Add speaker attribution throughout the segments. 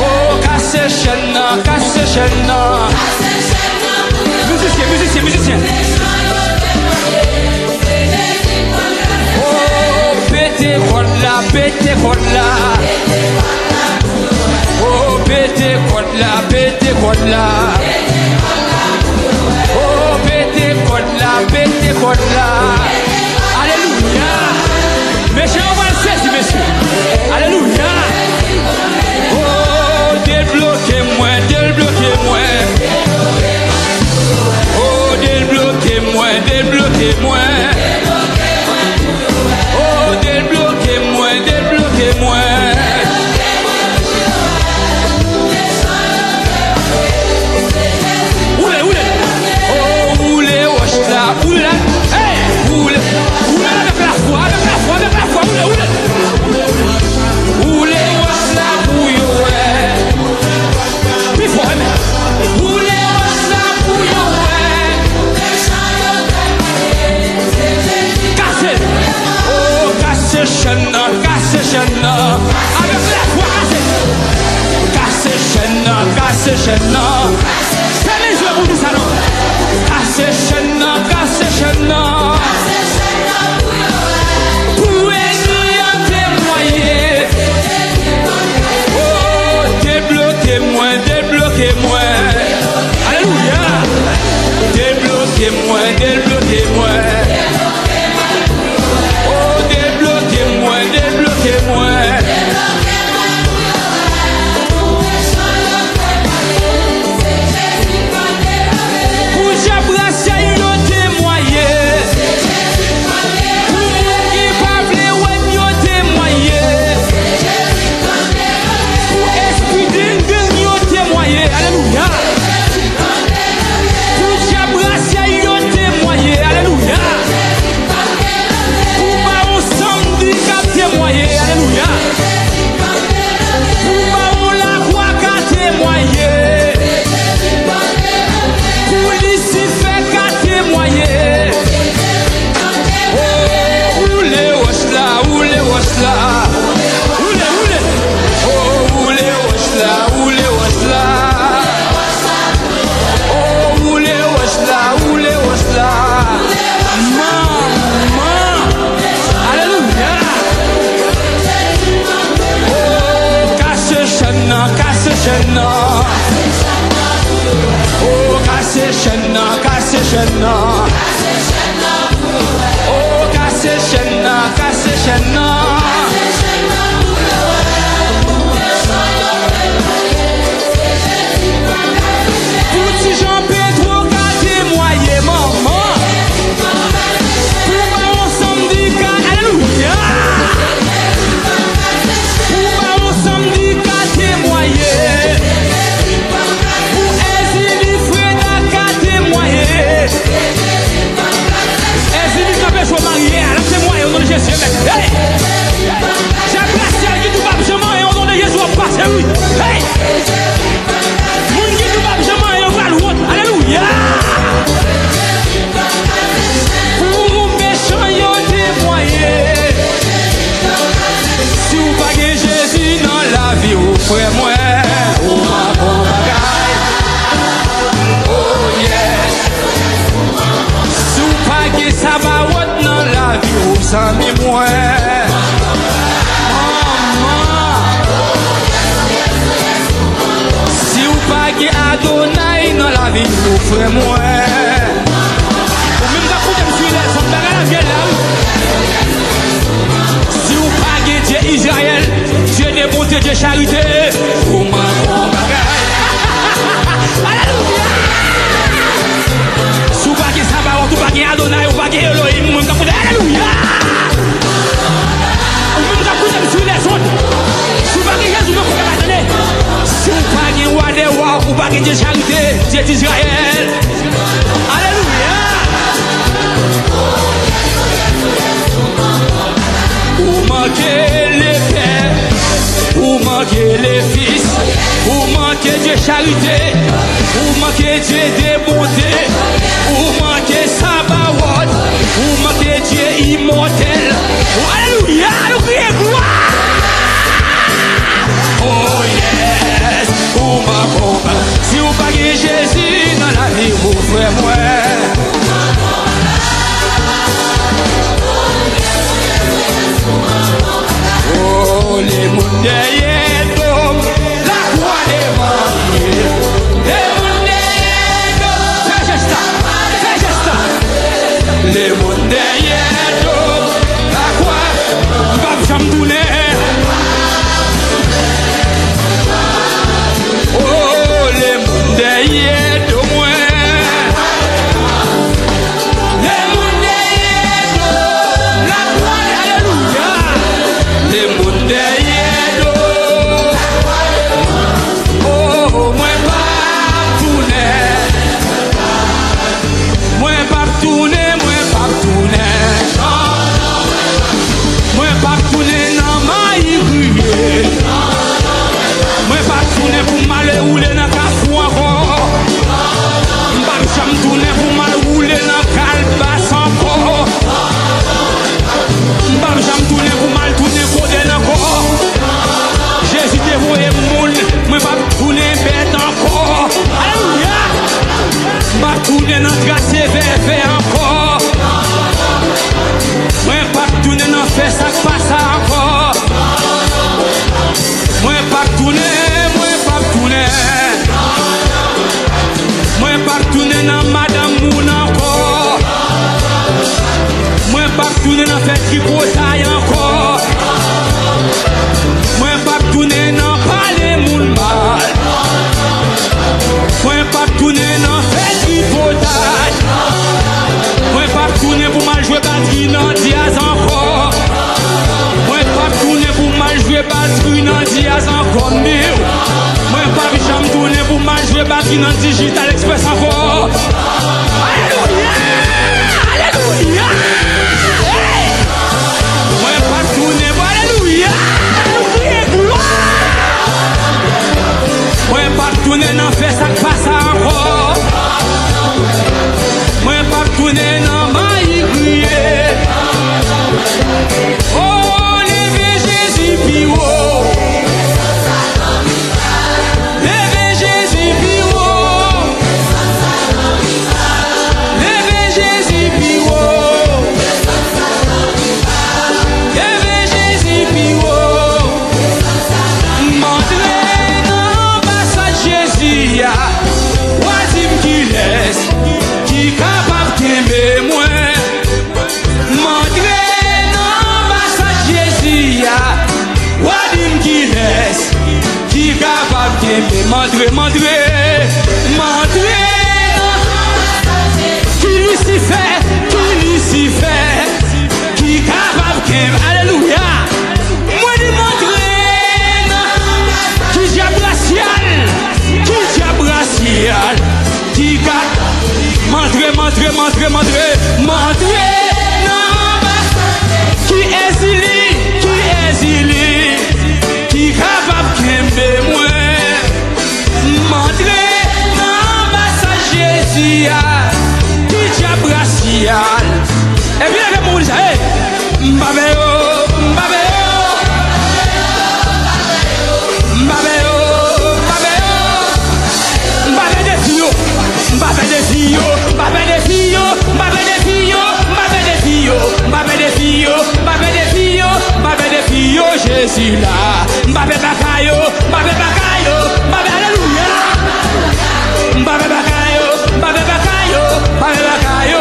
Speaker 1: Oh, casse chaîne. Musicien. Oh, pété code là. Oh, pété code là. Oh, pété code là. Alléluia. Messieurs, on va le saisir, messieurs. Alléluia. Oh, débloquez-moi. Oh, débloquez-moi. Oh, débloquez-moi. Oula. Hey, oula avec la foi. Oula, la bouillon. Puis faut aimer. Oula, la bouillon. Cassez. Oh, cassez chaîne. Avec la foi, cassez chaîne. Fais les yeux pour du salon. Cassez chaîne. Pour essayer de témoigner. Oh, débloquez-moi. Alléluia. Débloquez-moi. Oh, débloquez-moi.
Speaker 2: Charité, ou manquer Dieu de bonté, ou manquer sabbat.
Speaker 1: Alléluia, nous crions gloire. Oh yes, ou ma bombe. Si vous pas Jésus dans la vie, vous frère moi. Oh les mondes derrière l'homme, la croix d'évangile. Les mondes derrière l'homme, fais geste, fais geste. Les mondes derrière l'homme, la croix, pas jamais tourner. Oh les mondes derrière de moi. Les mondes derrière l'homme, la croix, alléluia. Les mondes derrière l'homme. Oh, moi pas tourner. Moi pas tourner, moi pas tourner. Moi pas tourner dans ma rue. Moi pas tourner pour mal rouler dans cafou encore. Pas jamais tourner pour mal rouler dans calbas encore. Pas jamais tourner pour mal tourner côté encore. Jésus dévoué monde, moi pas tourner bête encore. Alléluia. Pas tourner dans tracé vert encore. Moi pas tourner dans fait ça passe encore. Moi pas tourner, moi pas tourner. Moi pas tourner dans madame Moune encore. Moi pas tourner dans fait tripotaille encore. Moi pas tourner dans parler Moune mal. Moi pas tourner dans fait tripotaille. Moi pas tourner pour mal jouer batterie dans Diaz encore. Moi pas tourner pour mal jouer batterie dans Diaz encore. Moi pas jamais tourner pour mal jouer batterie dans Digital Express encore. Alléluia, alléluia. Hey. Moi pas tourner pour alléluia. Moi pas tourner dans fait ça passe encore. Moi pas tourner dans ma crier. Oh levez Jésus plus haut. Levez Jésus plus haut. Levez Jésus plus haut. Levez Jésus plus haut. Montrez dans l'ambassade Jésus. Wadim qui laisse, qui capable d'aimer moi. Montrez dans l'ambassade Jésus. Wadim qui laisse, qui capable d'aimer. Montrez, montrez, montrez. Qui Lucifer, qui capable d'aimer. Alléluia. Moi dis montrez. Qui diable racial, qui capable. Montrez, montrez, montrez, montrez, montrez. Qui exilé, qui capable d'aimer moi. Montrez dans l'ambassade Jésus, qui diable racial. Et bien avec moi, hey, Mbabeo, Mbabeo, Mbabeo, Mbabeo, Mbabeo des filles, Mbabeo des filles, Mbabeo des filles, Mbabeo des filles, Mbabeo des filles, Mbabeo des filles, Mbabeo des filles, Mbabeo des filles, Jésus là, Mbabeo bakayo, Mbabeo bakayo, Mbabeo alléluia, Mbabeo bakayo, Mbabeo bakayo, Mbabeo bakayo,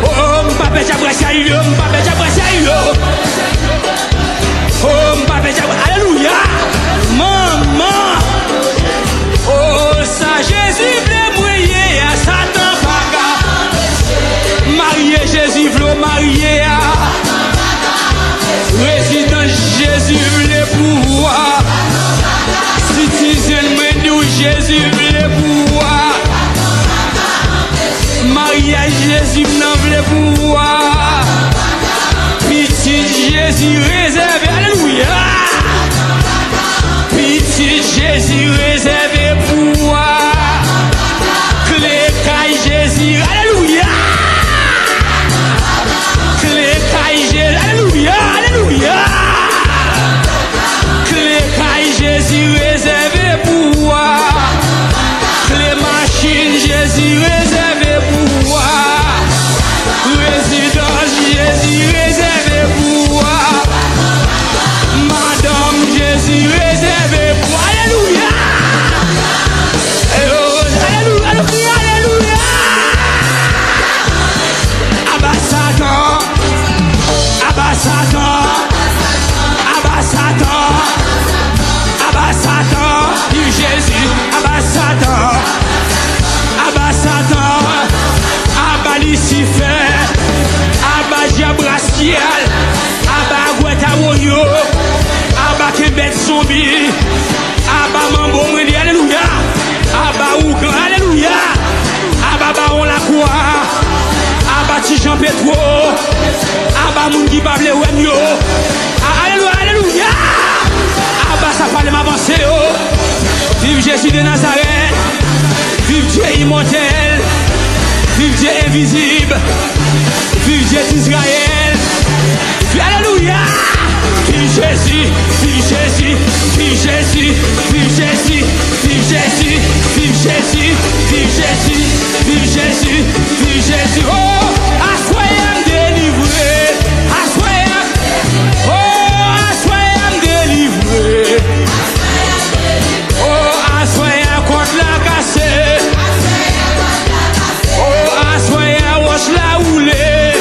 Speaker 1: oh Mbabeo jabrasayo, Mbabeo jabrasayo, oh Mbabeo jabrasayo, alléluia, maman, oh ça Jésus veut mouiller à Satan baga, marié Jésus veut marier à résident Jésus veut pouvoir, citizen nous Jésus veut pouvoir, mariage Jésus n'en veut pouvoir, petit Jésus réservé, alléluia, petit Jésus réservé pouvoir, clé caille Jésus, alléluia, clé caille Jésus, alléluia. Jésus réservé pour moi. Résidence Jésus réservé pour moi. Madame Jésus réservé pour moi. Alléluia. Alléluia, alléluia, alléluia. Abba Satan, Abba Satan, Abba Satan, Abba Satan, vive Jésus, Abba Satan, Abba Satan, Abba Lucifer, Abba Diabraciel, Abba Guetawoyo, Abba Québec Zombie, Abba Mambo Mwendi, alléluia, Abba Ougan, alléluia, Abba Baron Lacroix, Abba Tijan Petro, Abba Mundi Bable Wemyo, alléluia, alléluia, Abba ça parle m'avancer, vive Jésus de Nazareth, vive Dieu immortel, vive Dieu invisible, vive Dieu d'Israël, alléluia, vive Jésus, vive Jésus, vive Jésus, vive Jésus, vive Jésus, vive Jésus, vive Jésus, vive Jésus, vive Jésus, oh, assoyez délivré, assoyez, oh, assoyez délivré, oh, assoyez contre la cassée, oh, assoyez roche la roulée,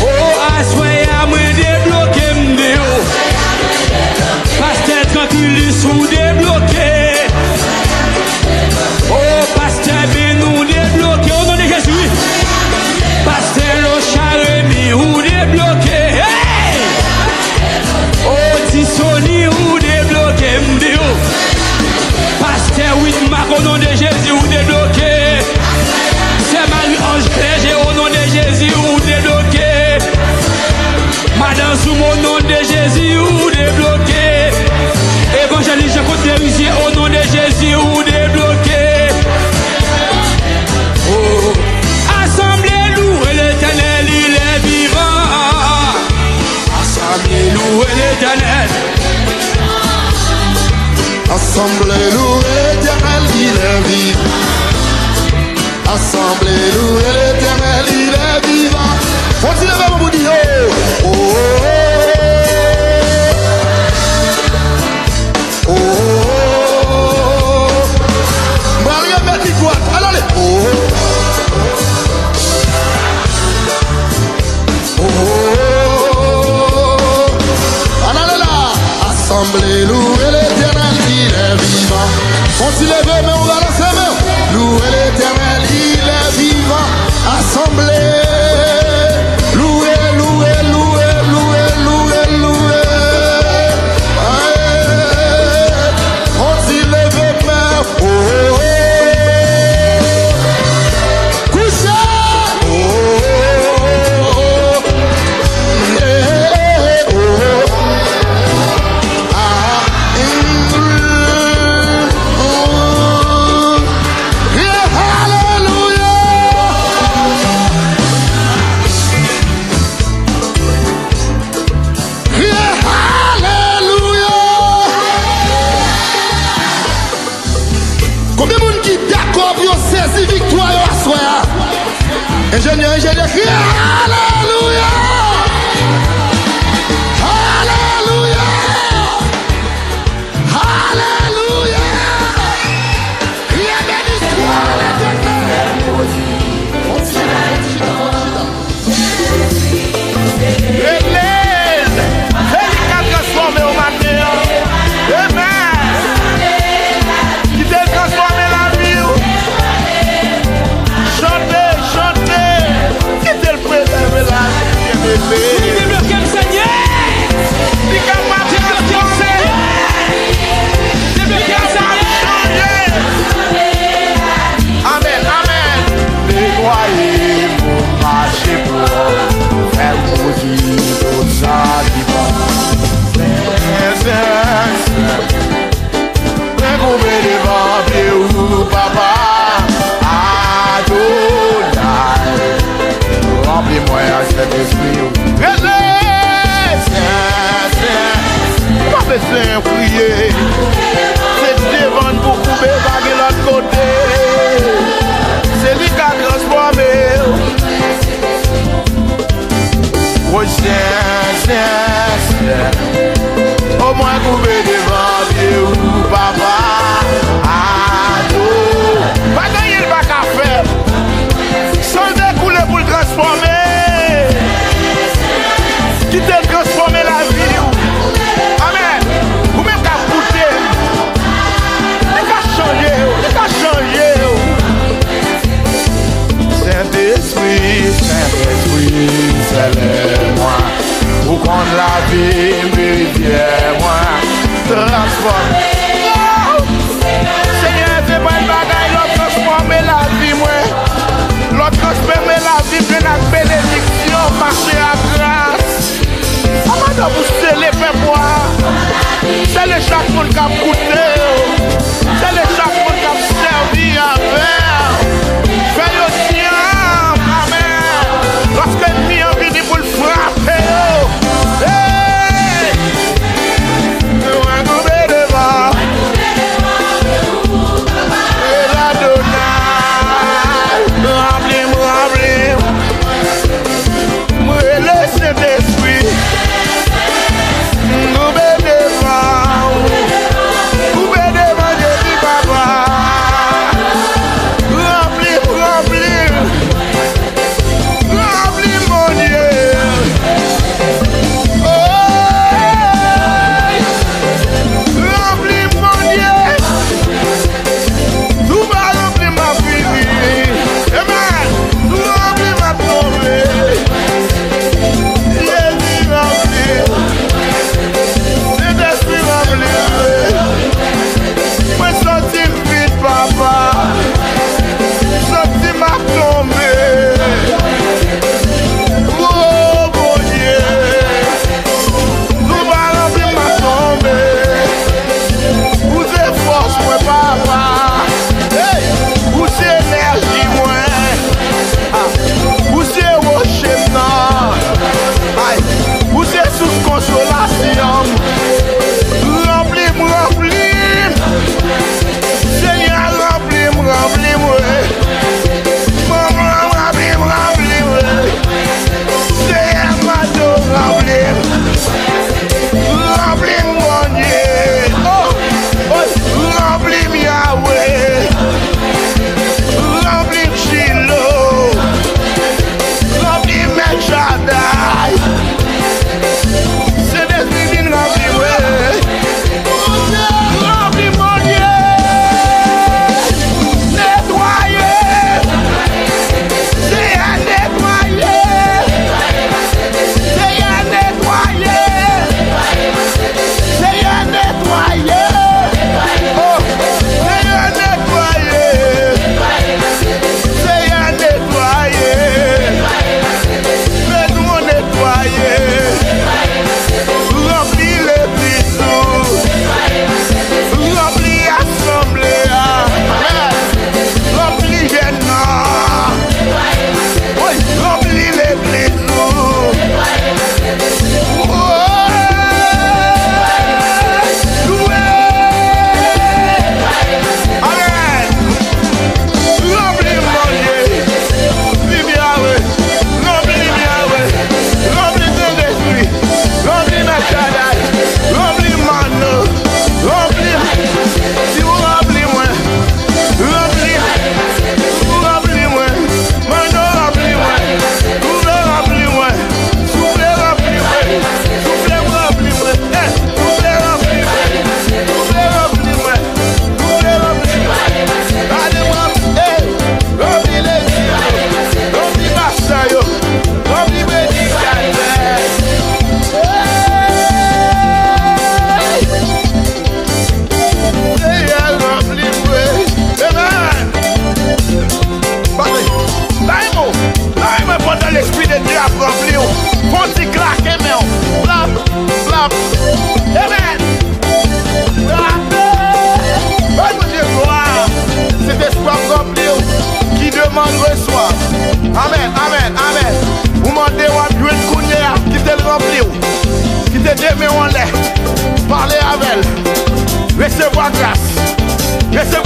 Speaker 1: oh, assoyez moi débloqué m'déo, pasteur tranquille sous débloqué, oh, pasteur ben nous débloqué au nom de Jésus, pasteur Locharemi ou débloqué, hey! Oh, Tissoni ou débloqué m'déo, pasteur Whitmack au nom de Jésus ou débloqué, c'est Marie-Ange Clerget au nom de Jésus ou débloqué, Madame Soum au nom de Jésus ou débloqué, Évangéliste Jean-Claude Derisier au nom de Jésus ou débloqué. Oh, assemblée louer l'Éternel, il est vivant. Assemblée louer l'Éternel.
Speaker 2: Assemblée louer l'Éternel, il est vivant. Assemblée louer l'Éternel, il est vivant. Continuez à vous dire oh, oh, oh, oh. Maria Métiquoite, allez, oh, oh, oh. Allez là, assemblée louer l'Éternel, il est vivant. Continuez à lever, mais on va lancer main. Louer l'Éternel, il est vivant. Assemblée. Ingénieur, crie Alléluia! Alléluia! Alléluia! Rien béni Église! Elle est transformée au matin. Amen! Qui t'a transformé la vie. Chantez, chantez! Qui t'a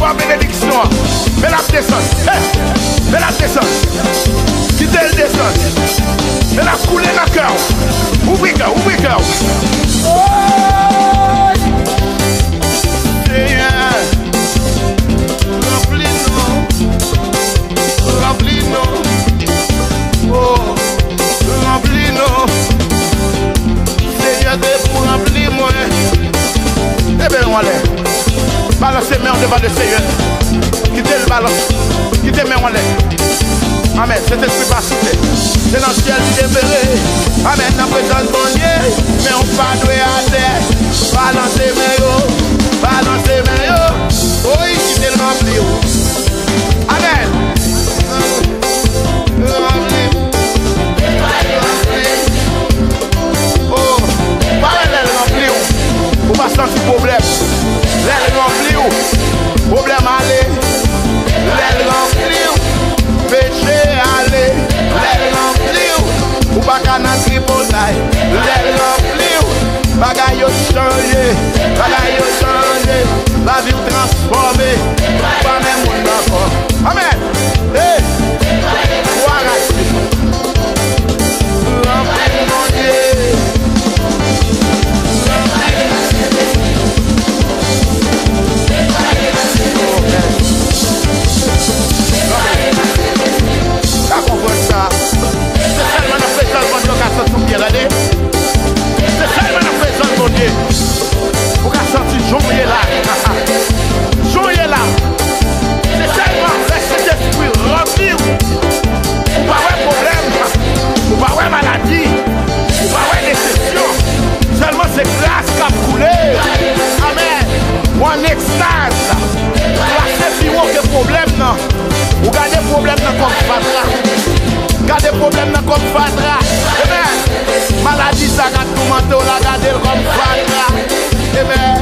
Speaker 3: recevoir bénédiction. Mais la descente. Mais la descente. Quittez le descente. Mais la couler dans le cœur. Ouvrez le cœur, ouvrez le cœur. Remplis-nous. Oh, remplis-nous. Seigneur, pour remplir-moi. Eh bien, on l'air. Balancez main devant le Seigneur. Quittez le balance. Quittez main en l'air. Amen. Cet esprit va souffler. C'est dans le ciel qui déverrait. Amen. Dans la présence de mon Dieu. Mais on va douer à terre. Balancez main. Balancez main. Oui, quittez le rempli. Amen. Oh, pas l'aile rempli. Vous pas sentir problème. L'aile rempli. Problème aller. L'aile rempli. Péché aller. L'aile rempli. Ou pas qu'à n'a tripotaille. L'aile rempli. Bagaille changé. Bagaille changé. La vie transformée. Pas même monde encore. Amen. Hey. Voilà. Rempli mon Dieu. Ça comprend ça. C'est seulement la présence de Dieu qui a sorti tout bien l'année. C'est seulement la présence de Dieu pour qu'à sortir journée là. Journée là. C'est seulement cet esprit rempli. Ou pas avoir problème. Ou pas avoir maladie. Ou pas avoir déception. Seulement c'est grâce qui a coulé. Amen. Ou en extase. C'est plus haut que problème non. Ou gardez problème dans comme fatra. Gardez problème dans comme fatra. Amen. Maladie ça gâte tout menton là, gardez comme fatra. Amen.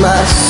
Speaker 4: Mas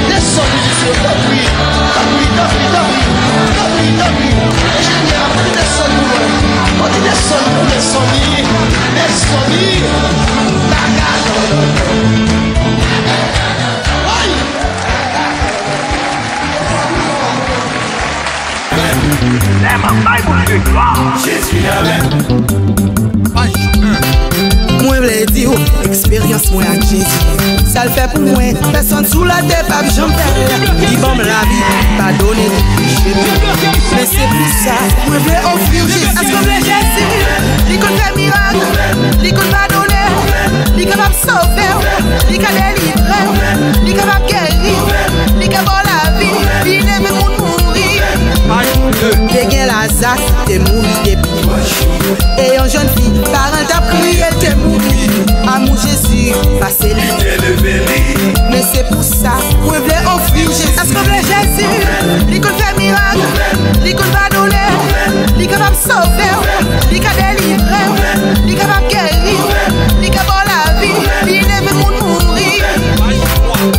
Speaker 2: This song is
Speaker 4: Moi voulais dire, expérience moi avec Jésus. Ça le fait pour moi, personne sous la terre, pas j'en perds. Il va me la vie, pas donner, mais c'est pour ça, moi voulais offrir Jésus. Est-ce qu'on voulait Jésus? Il peut faire miracle, il peut pas donner, il est capable de sauver, il est capable de délivrer, il est capable de guérir, il est capable de la vie, il est même pour mourir. T'es gain la zac, t'es mouru depuis. Et une jeune fille, parent t'a prié, t'es mouru. Amour Jésus, passez lui. Mais c'est pour ça, qu'on voulait offrir Jésus. Est-ce qu'on voulait Jésus? Il peut faire miracle, il peut pas donner, il est capable de sauver, il est capable de délivrer, il est capable de guérir, il est capable de la vie, il est même pour mourir.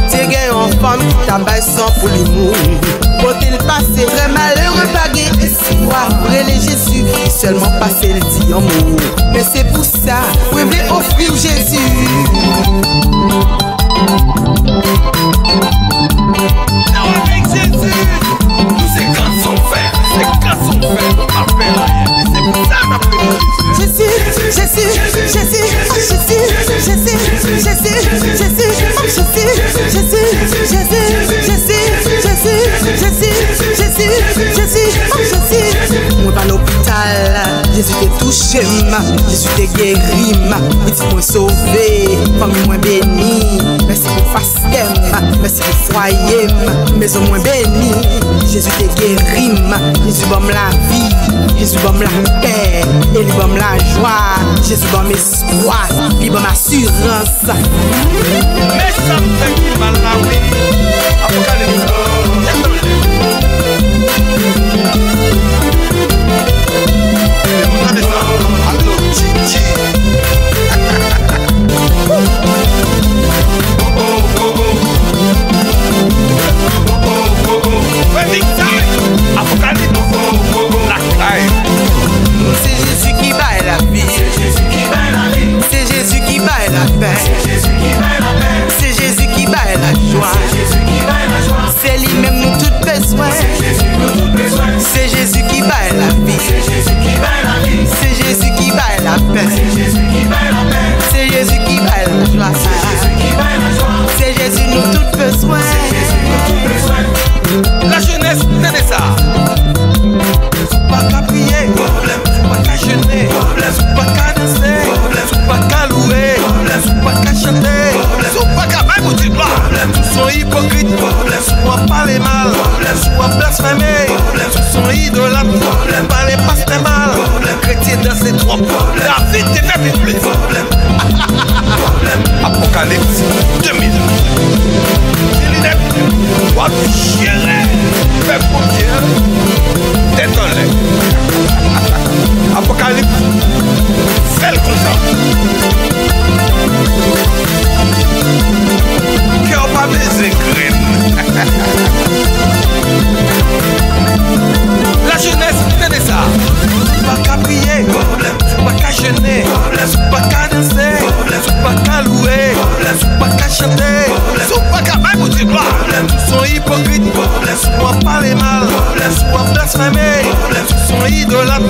Speaker 4: T'es gain en femme, t'as pas sang pour lui mourir. Côté le passé, très malheureux, pas gain espoir. Vrai les Jésus, seulement passer le dit en mots. Mais c'est pour ça, vous voulez offrir Jésus.
Speaker 1: Non, avec Jésus, nous c'est quand son frère, c'est quand son frère, appelle rien. C'est pour ça qu'on appelle
Speaker 4: Jésus, Jésus, Jésus, oh Jésus, Jésus, Jésus, Jésus, oh Jésus, Jésus, Jésus, Jésus, Jésus, Jésus, Jésus, Jésus, oh Jésus. Moi pas l'hôpital, Jésus t'est touché, Jésus t'est guéri, il m'a sauvé, famille moins bénie. Merci pour fastem, merci pour foyer, maison moins bénie. Jésus t'est guéri, Jésus donne la vie, Jésus donne la paix, et lui donne la joie. Jésus donne espoir, lui donne assurance.
Speaker 1: mais ça me fait mal la vie. Apocalypse.
Speaker 3: Allo Gigi.
Speaker 1: Apocalypse. La caille.
Speaker 4: C'est Jésus qui baille la vie. C'est Jésus qui baille la paix. C'est Jésus qui baille la joie. C'est lui-même nous tout besoin. C'est Jésus qui baille la vie. C'est Jésus qui baille la paix. C'est Jésus qui baille la joie. C'est Jésus nous tout besoin.
Speaker 1: La jeunesse, tenez ça.
Speaker 4: Pas qu'à prier, pas qu'à jeûner, pas qu'à danser, pas qu'à louer, pas qu'à chanter,
Speaker 1: Pas qu'à même vous dire gloire.
Speaker 4: sont hypocrites, soit parler mal, soit blasphémer, sont idolâtres, parler pas mal, chrétien dans ses trois
Speaker 1: La vie t'est fait plus. Apocalypse 2000. Toi tu chierais. Fais pour Dieu. Tête en l'air. Apocalypse. Fais le consent. Cœur pas baisé graine. La jeunesse, tenez ça.
Speaker 4: pas qu'à prier, pas qu'à jeûner, pas qu'à danser, pas qu'à louer, pas qu'à chanter,
Speaker 1: Pas qu'à même vous dire gloire.
Speaker 4: sont hypocrites, soit parler mal, soit blasphémer, sont idolâtres,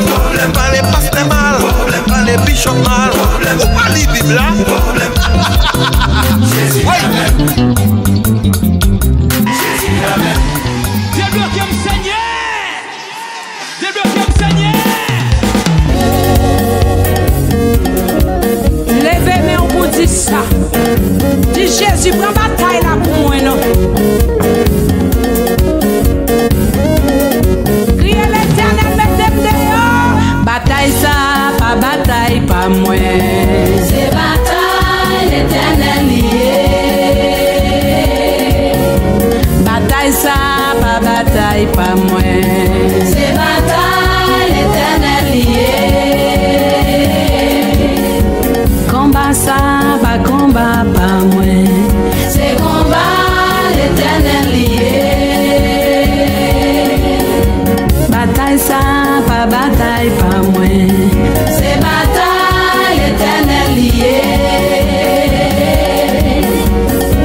Speaker 4: parler pas mal, parler bishop mal,
Speaker 1: Ou pas les Bibles là.
Speaker 5: Débloquez le Seigneur! Débloquez le Seigneur! Levez mes pour dire ça. Dis Jésus, prends bataille là pour moi, non? Criez l'Éternel, mettez-moi dehors. Bataille ça, pas bataille, pas moi. C'est bataille, l'Éternel lié. Bataille ça, pas bataille, pas moi. C'est bataille, l'Éternel lié. Combat ça, pas combat, pas moi. C'est combat, l'Éternel lié. Bataille ça, bataille pas moins. C'est bataille l'éternel lié.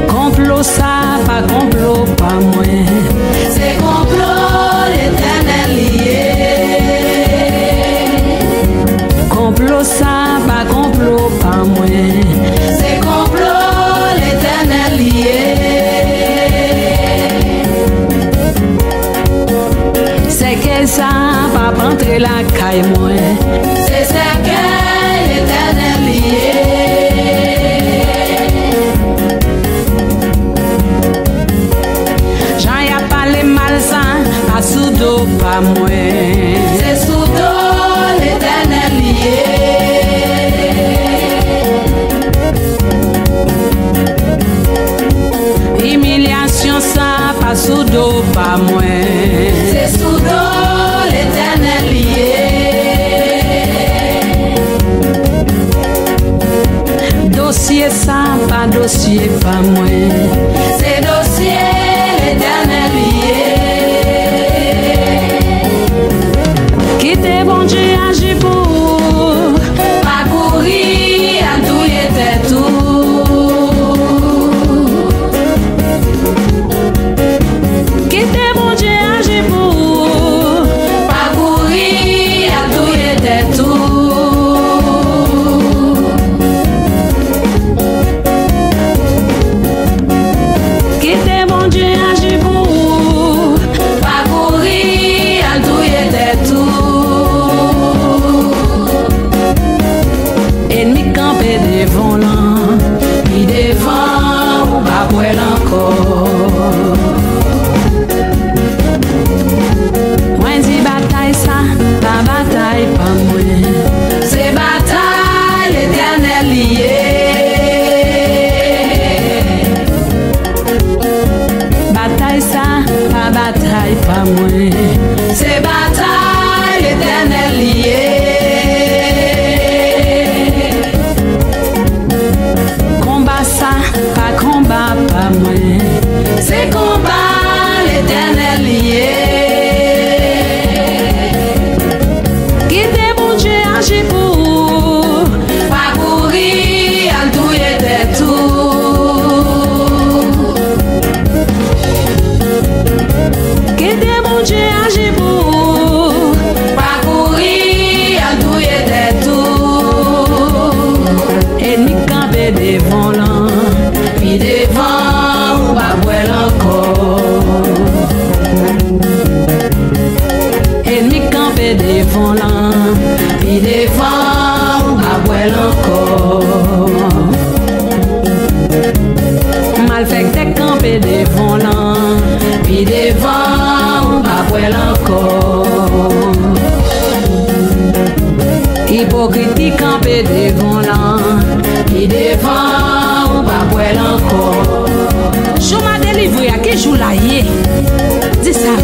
Speaker 5: Complot ça, pas complot pas moins. C'est complot l'éternel lié. Complot ça, pas complot pas moins. C'est complot l'éternel lié. C'est que ça va rentrer la caille moi. C'est ça que l'éternel lié. J'en y a pas les malsains, pas sous dos, pas moi. C'est sous dos l'éternel lié. Humiliation ça, pas sous dos, pas moi. C'est sous dos l'éternel lié. Dossier ça, pas dossier, pas moi. C'est dossier l'éternel lié. Quittez bon Dieu agir pour pas courir à tout était tout. Quittez bon Dieu agir pour pas courir à tout était tout. Quittez bon Dieu agir pour pas courir à tout était tout. Ennemi campé devant là, puis devant ou pas pour encore. Moi dis bataille ça, pas bataille pas moi. C'est bataille l'éternel lié. Bataille ça, pas bataille pas moi. C'est bataille l'éternel lié. Combat ça, pas combat pas moi. C'est combat l'éternel lié. Quittez mon Dieu agir pour pas courir à tout était tout. Quittez mon Dieu agir pour pas courir à tout était tout. Ennemi campé devant là, puis devant ou pas boire encore. Ennemi campé devant là, puis devant ou pas boire encore. Mal fait que campé devant là, puis devant ou pas boire encore. Hypocrite campé devant là, puis devant ou pas boire encore. Je m'ai délivré à qui joue là yé. Dis ça.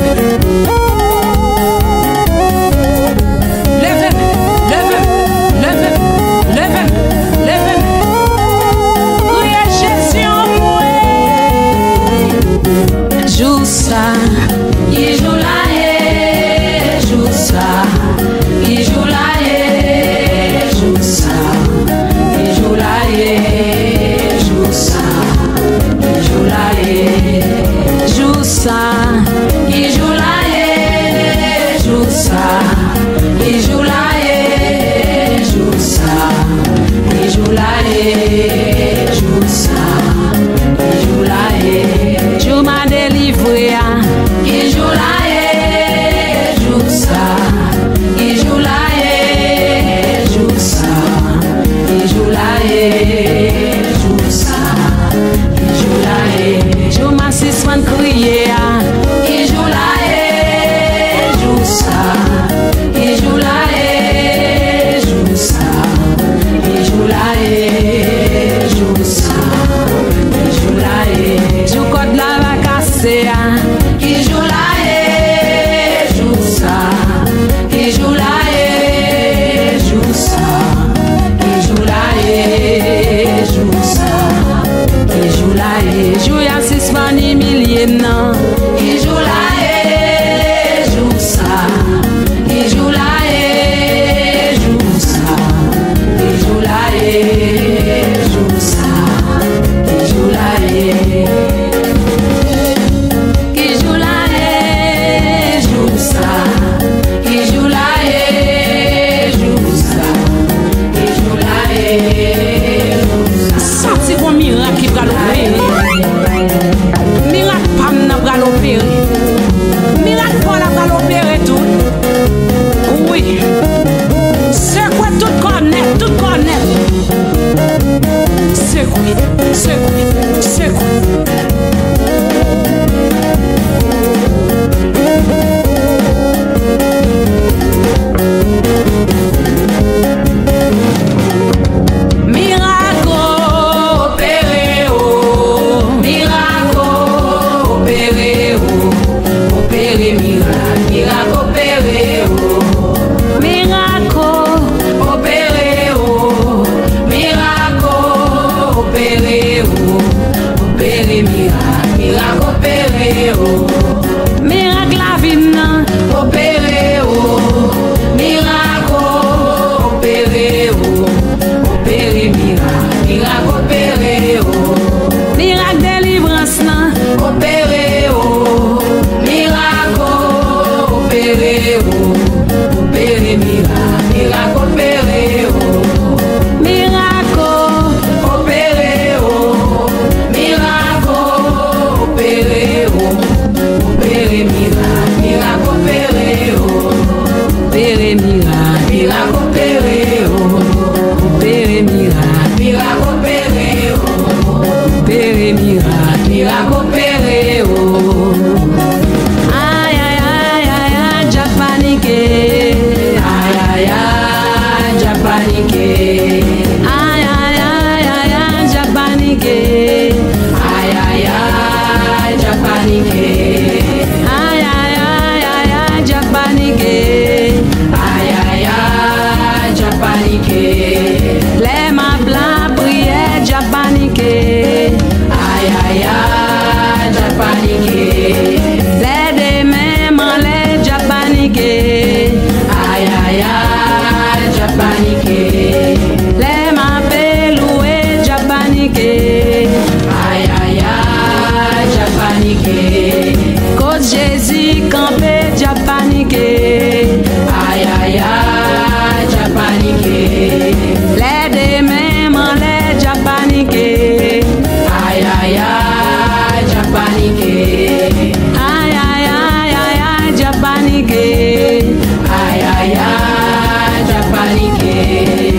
Speaker 5: Levez, levez, levez, levez, levez. Criez Jésus en moi. Joue ça, qui joue là yé. Joue ça, qui joue là yé. Joue ça, qui joue là yé. Joue ça, qui joue là yé. Joue ça, qui joue là yé. Jésus campé, j'ai paniqué. Aïe aïe aïe, j'ai paniqué. Les deux mêmes en l'air, j'ai paniqué. Aïe aïe aïe, j'ai paniqué. Aïe aïe aïe aïe aïe, j'ai paniqué. Aïe aïe aïe, j'ai paniqué.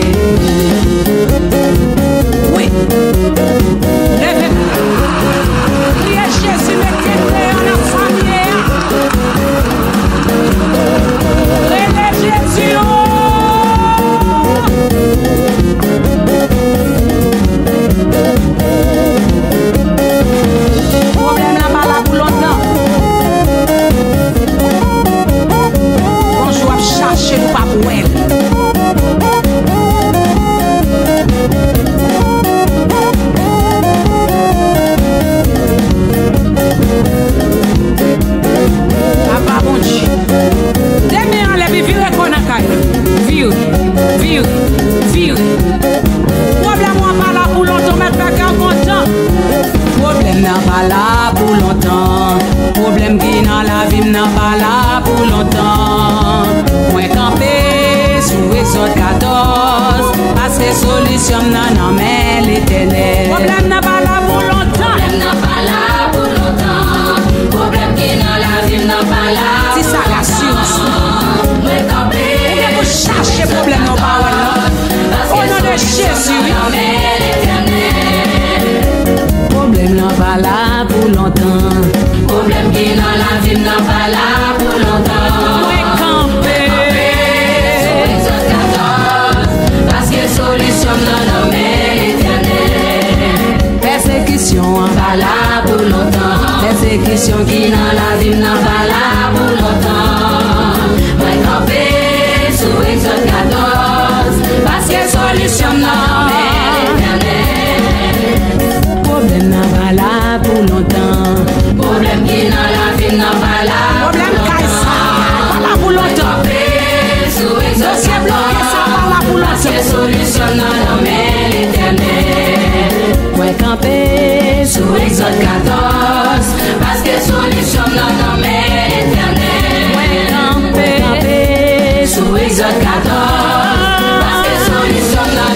Speaker 5: Oui. Levez-vous. Priez Jésus, mettez-le en la famille. Relève Jésus. Problème là-bas là pour longtemps. Bonjour, chercher le papouel. Papa bon Dieu. Demain on lève vivre qu'on a caille. Vivre. Problème on pas là pour longtemps, mais pas qu'à content. Problème n'a pas là pour longtemps. Problème qui dans la vie n'a pas là pour longtemps. Moi camper sous Exode 14 parce que solution n'a mais l'éternel. Problème n'a pas là pour longtemps. Problème n'a pas là pour longtemps. Problème qui dans la vie n'a pas là. C'est ça l'assurance. Moi camper. On peut chercher problème n'a pas là. Au nom de Jésus. Problème n'a pas là pour longtemps. Problème qui dans la vie n'a pas là pour longtemps. Oui, camper. Exode 14. Parce que solution n'a mais l'éternel. Persécution pas là pour longtemps. Persécution qui dans la vie n'a pas là pour longtemps. Oui, camper. Sous Exode 14. Parce que solution n'a mais l'éternel. Problème n'a pas là pour longtemps. Problème qui dans la vie n'a pas là. Problème Kaisa, pas là pour longtemps. Dossier bloqué, ça pas là pour longtemps. Solution n'a mais l'éternel. Moi camper sous Exode 14. Parce que solution n'a mais l'éternel. Moi camper sous Exode 14. Parce que solution n'a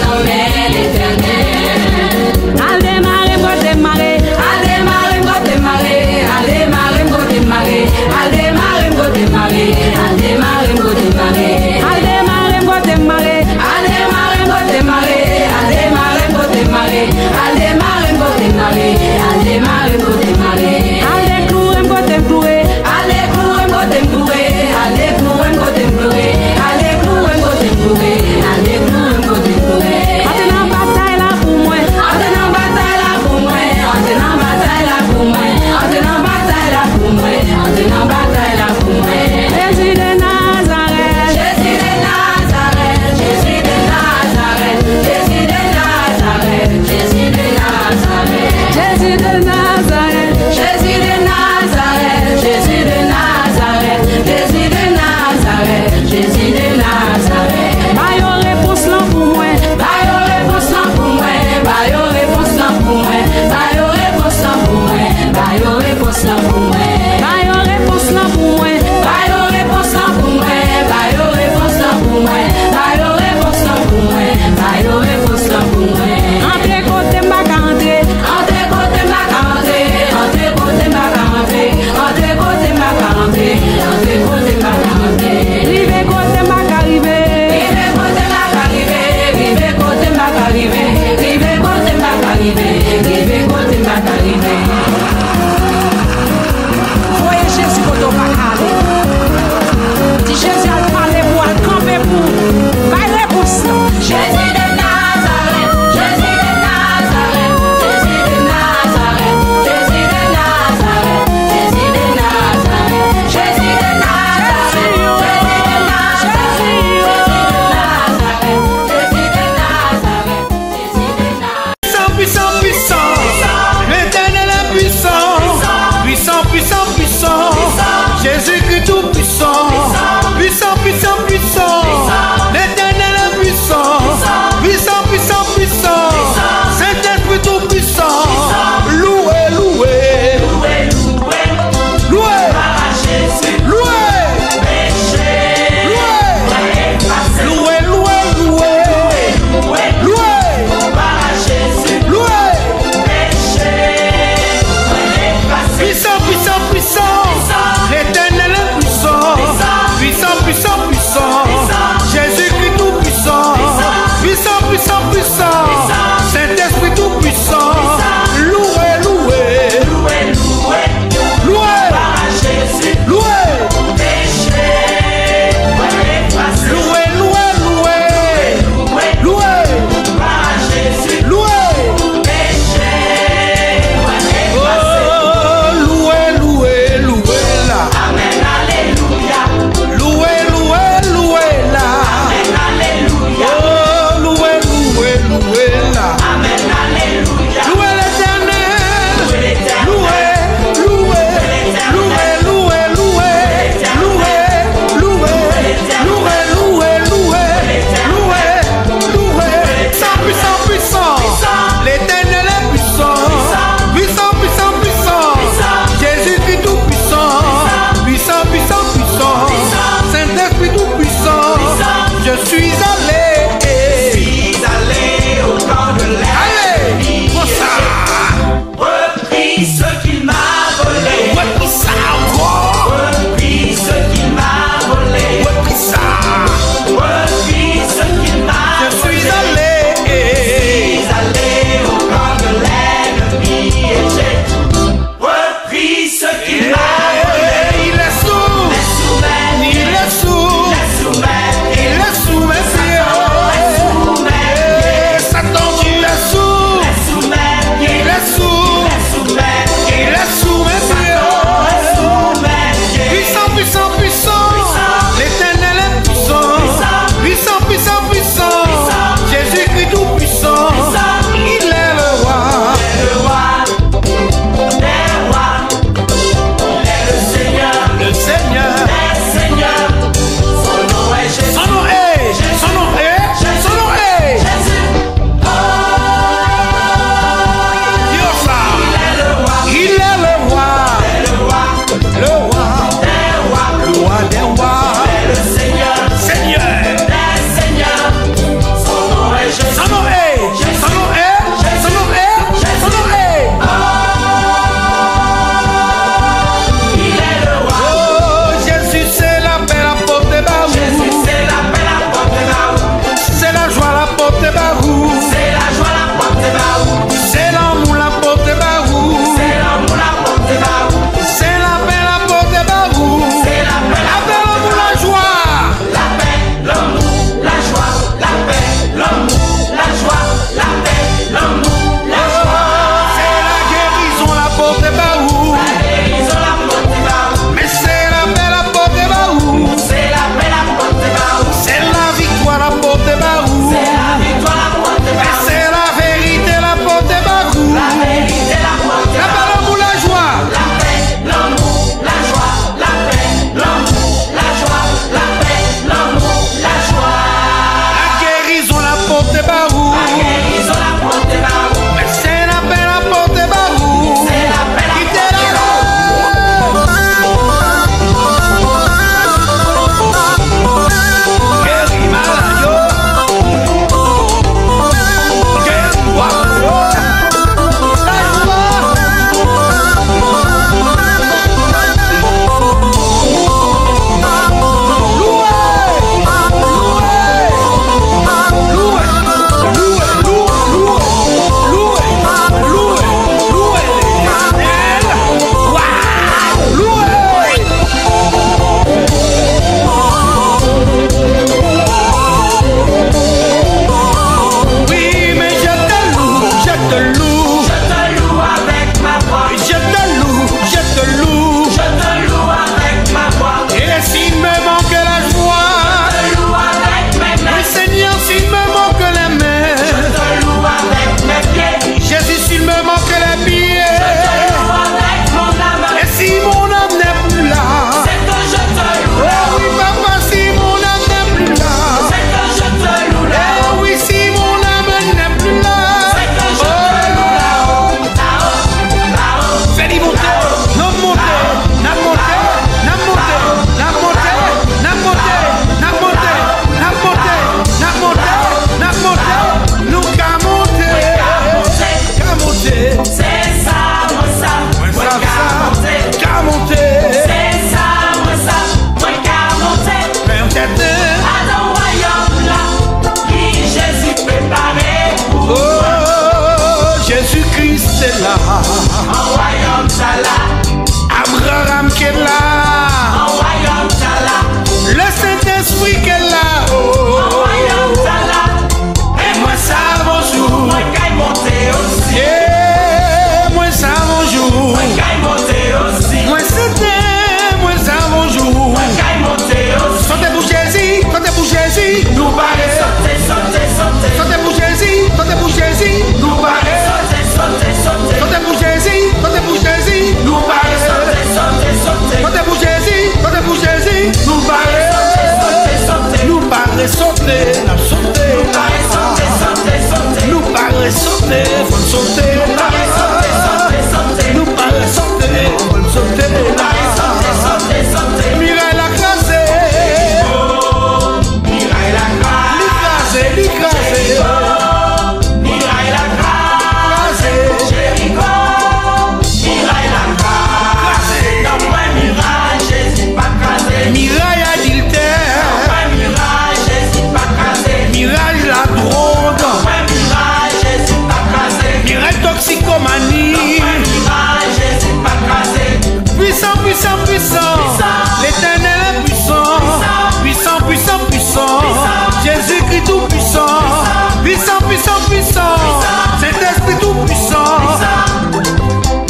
Speaker 1: puissant.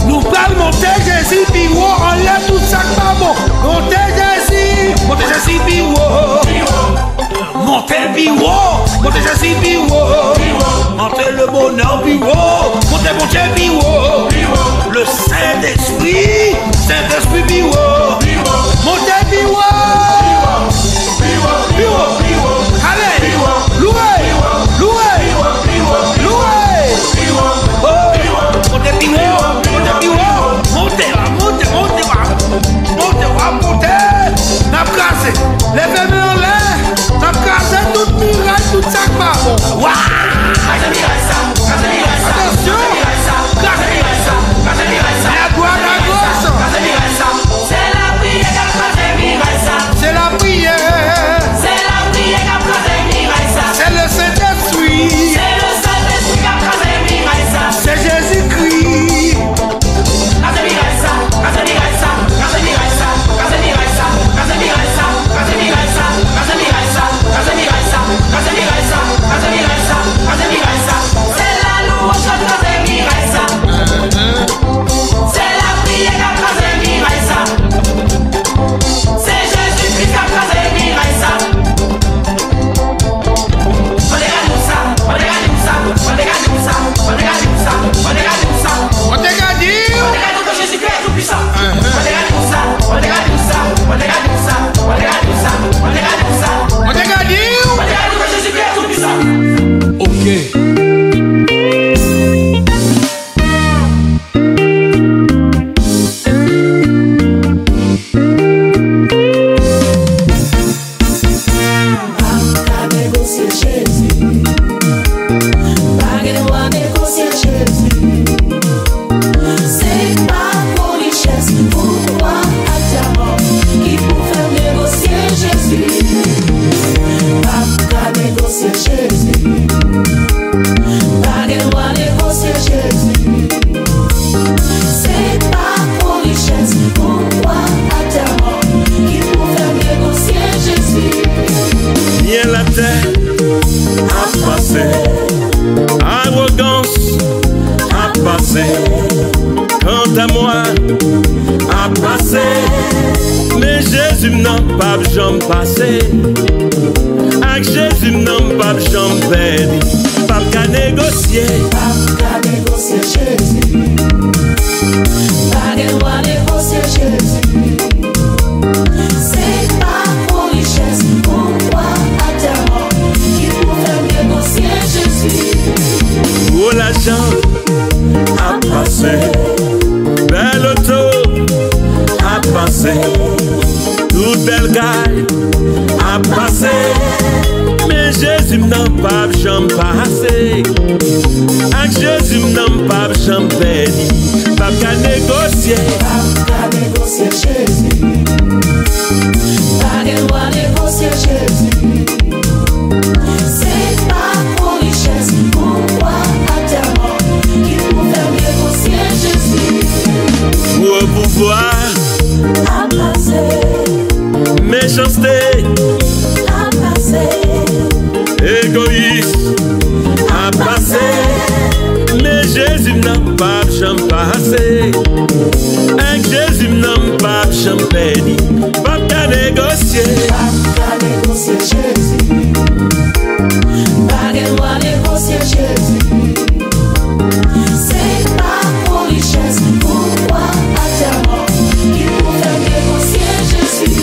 Speaker 1: Nous parlons monter Jésus, puis on l'a tout ça pas bon. Monter Jésus, puis montez le bureau, montez Jésus bureau, montez le bonheur bureau, montez mon Dieu bureau, le Saint-Esprit, Saint-Esprit bureau, montez bureau, allez, louez, louez, louez, montez bureau, montez, n'a placé, levez-moi en l'air. N'a casé toute muraille, tout ça pas bon. Attention. La droite, la gauche. C'est la prière. C'est le Saint-Esprit. C'est Jésus-Christ.
Speaker 6: Quant à moi, à passer, mais Jésus n'a pas jamais passé. Avec Jésus n'a pas jamais perdu. Pas qu'à négocier.
Speaker 5: Pas qu'à négocier Jésus. Pas qu'à négocier Jésus. C'est pas pour richesse, pour toi à ta mort qui pour faire négocier Jésus.
Speaker 6: Pour l'argent à passer, belle auto à passer, toute belle gaille à passer, mais Jésus n'a pas jamais passé. Avec Jésus n'a pas jamais perdu. Pas qu'à négocier.
Speaker 5: Pas qu'à négocier Jésus. Pas qu'à négocier Jésus. C'est pas pour richesse, pour toi à ta mort qui pour faire négocier Jésus.
Speaker 6: Pour pouvoir
Speaker 5: à passer,
Speaker 6: méchanceté
Speaker 5: à passer,
Speaker 6: égoïste à passer, mais Jésus n'a pas jamais passé. Avec Jésus n'a pas jamais perdu. Pas qu'à négocier.
Speaker 5: Pas qu'à négocier Jésus. Pas qu'à négocier Jésus. C'est pas pour richesse, pour toi à ta mort qui pour faire négocier Jésus.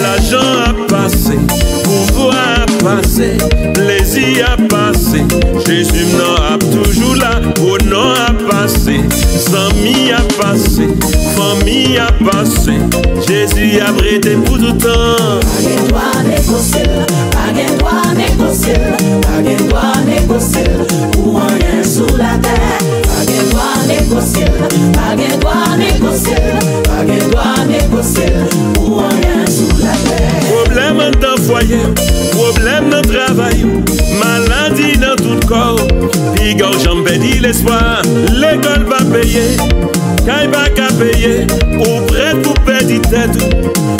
Speaker 6: L'argent a passé, pouvoir a passé, plaisir a passé, Jésus n'a toujours là, Au nom a passé, amis a passé, famille a passé. Jésus a prêté pour tout temps.
Speaker 5: Pas de droit négocier, pas de droit négocier, pour rien sous la terre. Pas de droit négocier, pas de droit négocier, pas de droit négocier, pour rien sous la terre.
Speaker 6: Problème dans le foyer, problème dans le travail, maladie dans tout le corps. Pigot, j'en bénis l'espoir, l'école va payer, caille va qu'à payer, ou prêt pour perdre tête,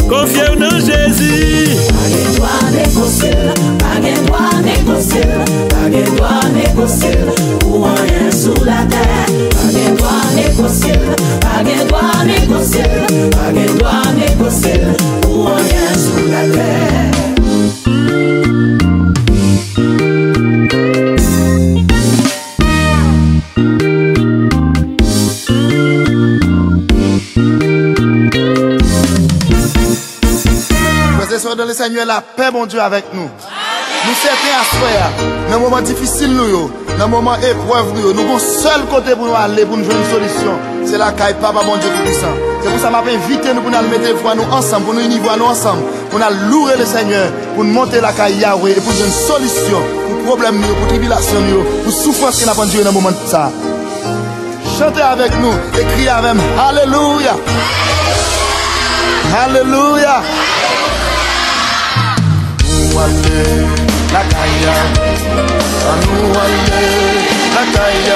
Speaker 6: confiez dans Jésus.
Speaker 5: Pas de droit négocier, pas de droit négocier, pas de droit négocier, pour rien sous la terre. Pas de droit négocier, pas de droit négocier, pas de droit négocier, pour rien sous la terre.
Speaker 2: Dans le Seigneur, la paix, mon Dieu, avec nous. Nous certains à soi, dans les moments difficiles, dans les moments épreuves, nous avons un seul côté pour nous aller, pour nous jouer une solution. C'est la caille, Papa, mon Dieu, puissant. C'est pour ça que je m'appelle invité nous pour nous mettre foi nous ensemble, pour nous unir nous ensemble, pour nous louer le Seigneur, pour nous monter la caille Yahweh et pour jouer une solution pour problème, pour tribulation, pour souffrance qui n'a pas Dieu dans le moment de ça. Chantez avec nous et criez avec nous. Alléluia. Alléluia. La caille, on nous allait, la caille,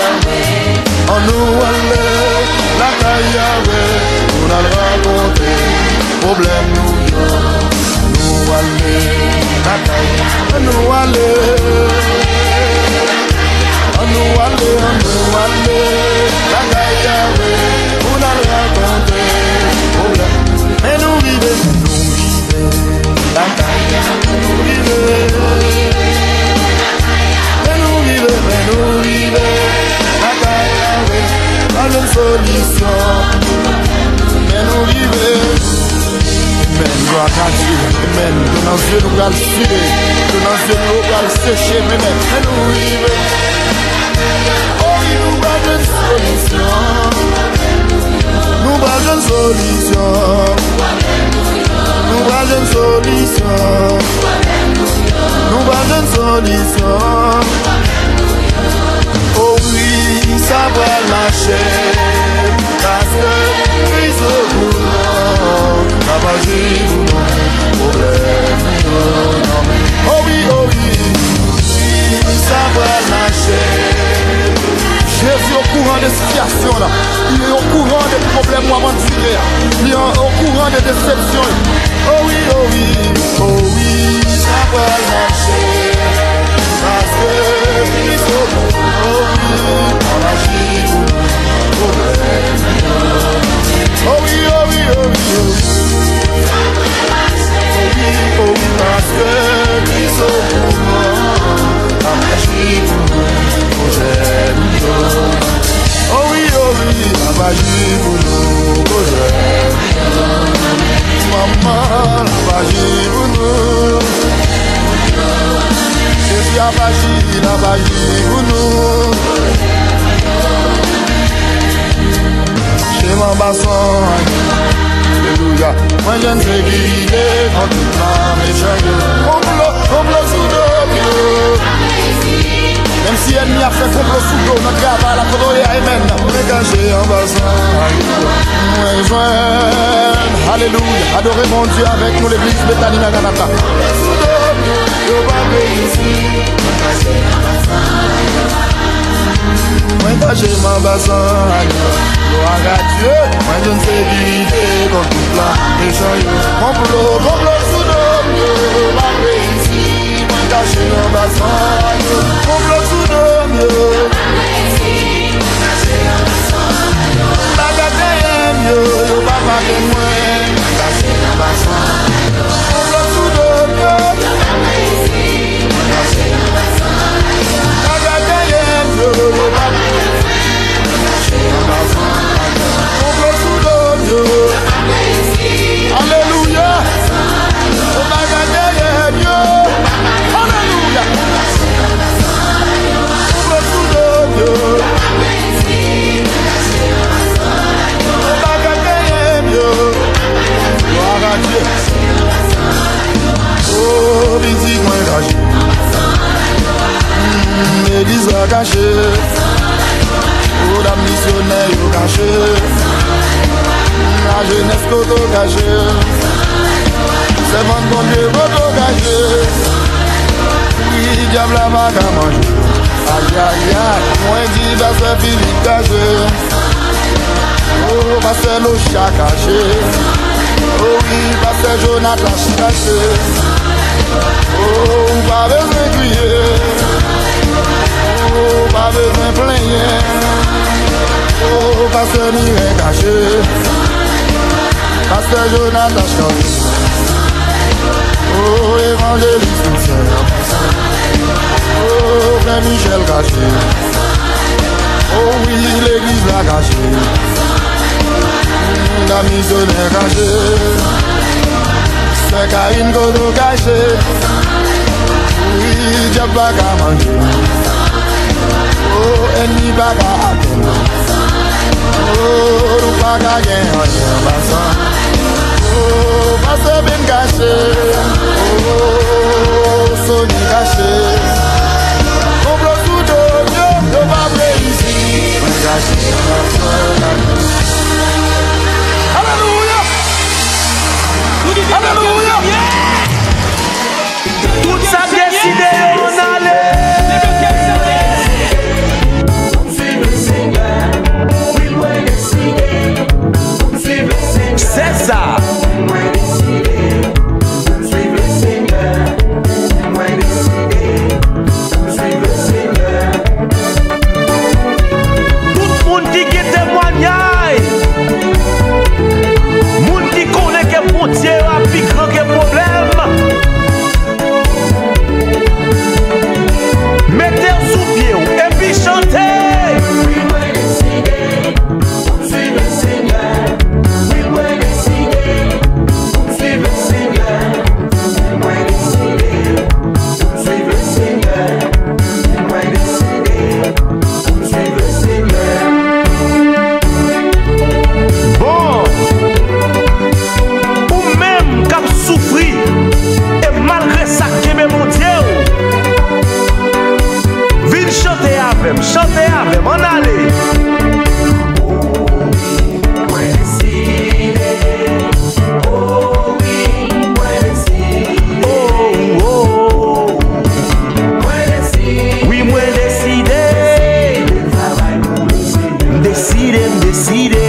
Speaker 2: on nous allait, la caille, on a raconté, problème nous allait, la caille, on nous allait, on nous allait, la caille, on a raconté, problème, mais nous vivons, la caille, nous vivons, la caille, on a une solution, mais nous vivons, mais nous avons mais dans nos yeux nous allons filer, dans nos yeux nous allons sécher, mais nous vivons, oh oui, nous avons une solution, nous avons une solution, nous avons une solution, nous avons une solution. Oh oui, ça va lâcher, parce que Christ au courant, ça va vivre problème. Oh oui, ça va lâcher. Jésus au courant des situations là, il est au courant des problèmes aventuriers, il est au courant des déceptions. Oh oui, ça va lâcher, parce que Christ au courant, on agit pour problème. Oh oui, parce que Christ au courant, on agit pour problème. Oh oui, on agit pour nous, problème. Maman, on agit pour nous. Jésus a agi pour nous. Chez mon basson, alléluia. Moi je ne sais qui il est quand tout va méchant. Complot sous dos. Même si elle n'y a fait complot sous dos, notre gars la photo est amen. Dégagé en basson, alléluia. Alléluia. Adorez mon Dieu avec nous l'église Bethany Maranatha. Moi j'ai mon bassin, gloire à Dieu. Moi je ne sais guider dans tout plat méchant. Complot sous nos ma réussite. Moi j'ai mon bassin, complot sous nos la gâte yo, papa de moi. J'ai mon bassin, complot sous nos Alléluia. caché. Oh, la missionnaire yo caché. La jeunesse koto caché. C'est mon bon Dieu koto caché. Oui, diable a pas qu'à manger. Aïe aïe aïe, moi dit bah c'est Philippe caché. Oh, bah c'est le chat caché. Oh oui, bah c'est Jonathan caché. Oh, pas besoin de crier. Oh, pas besoin de plaigner. Oh, parce que n'y est caché. Parce que Jonathan caché. Oh, évangéliste sincère. Oh, frère Michel caché. Oh oui, l'église l'a caché. La missionnaire caché. C'est Karine Koto caché. Oui, diable pas qu'à manger. Oh, ennemi pas qu'à attendre. Oh, nous pas qu'à gagner en passant. Oh, passe bien caché. Oh, Sony caché. Complot sous dos, Dieu, ne va pas ici. Caché.
Speaker 3: Alléluia. Alléluia. Tout ça décidé, on allait. C'est ça. Tout le monde qui témoignage, monde qui connaît que bon Dieu a plus grand que problème. Mettez sous pied et puis chantez. Chantez avec mon allée. Oui, moi décidé. Décidé.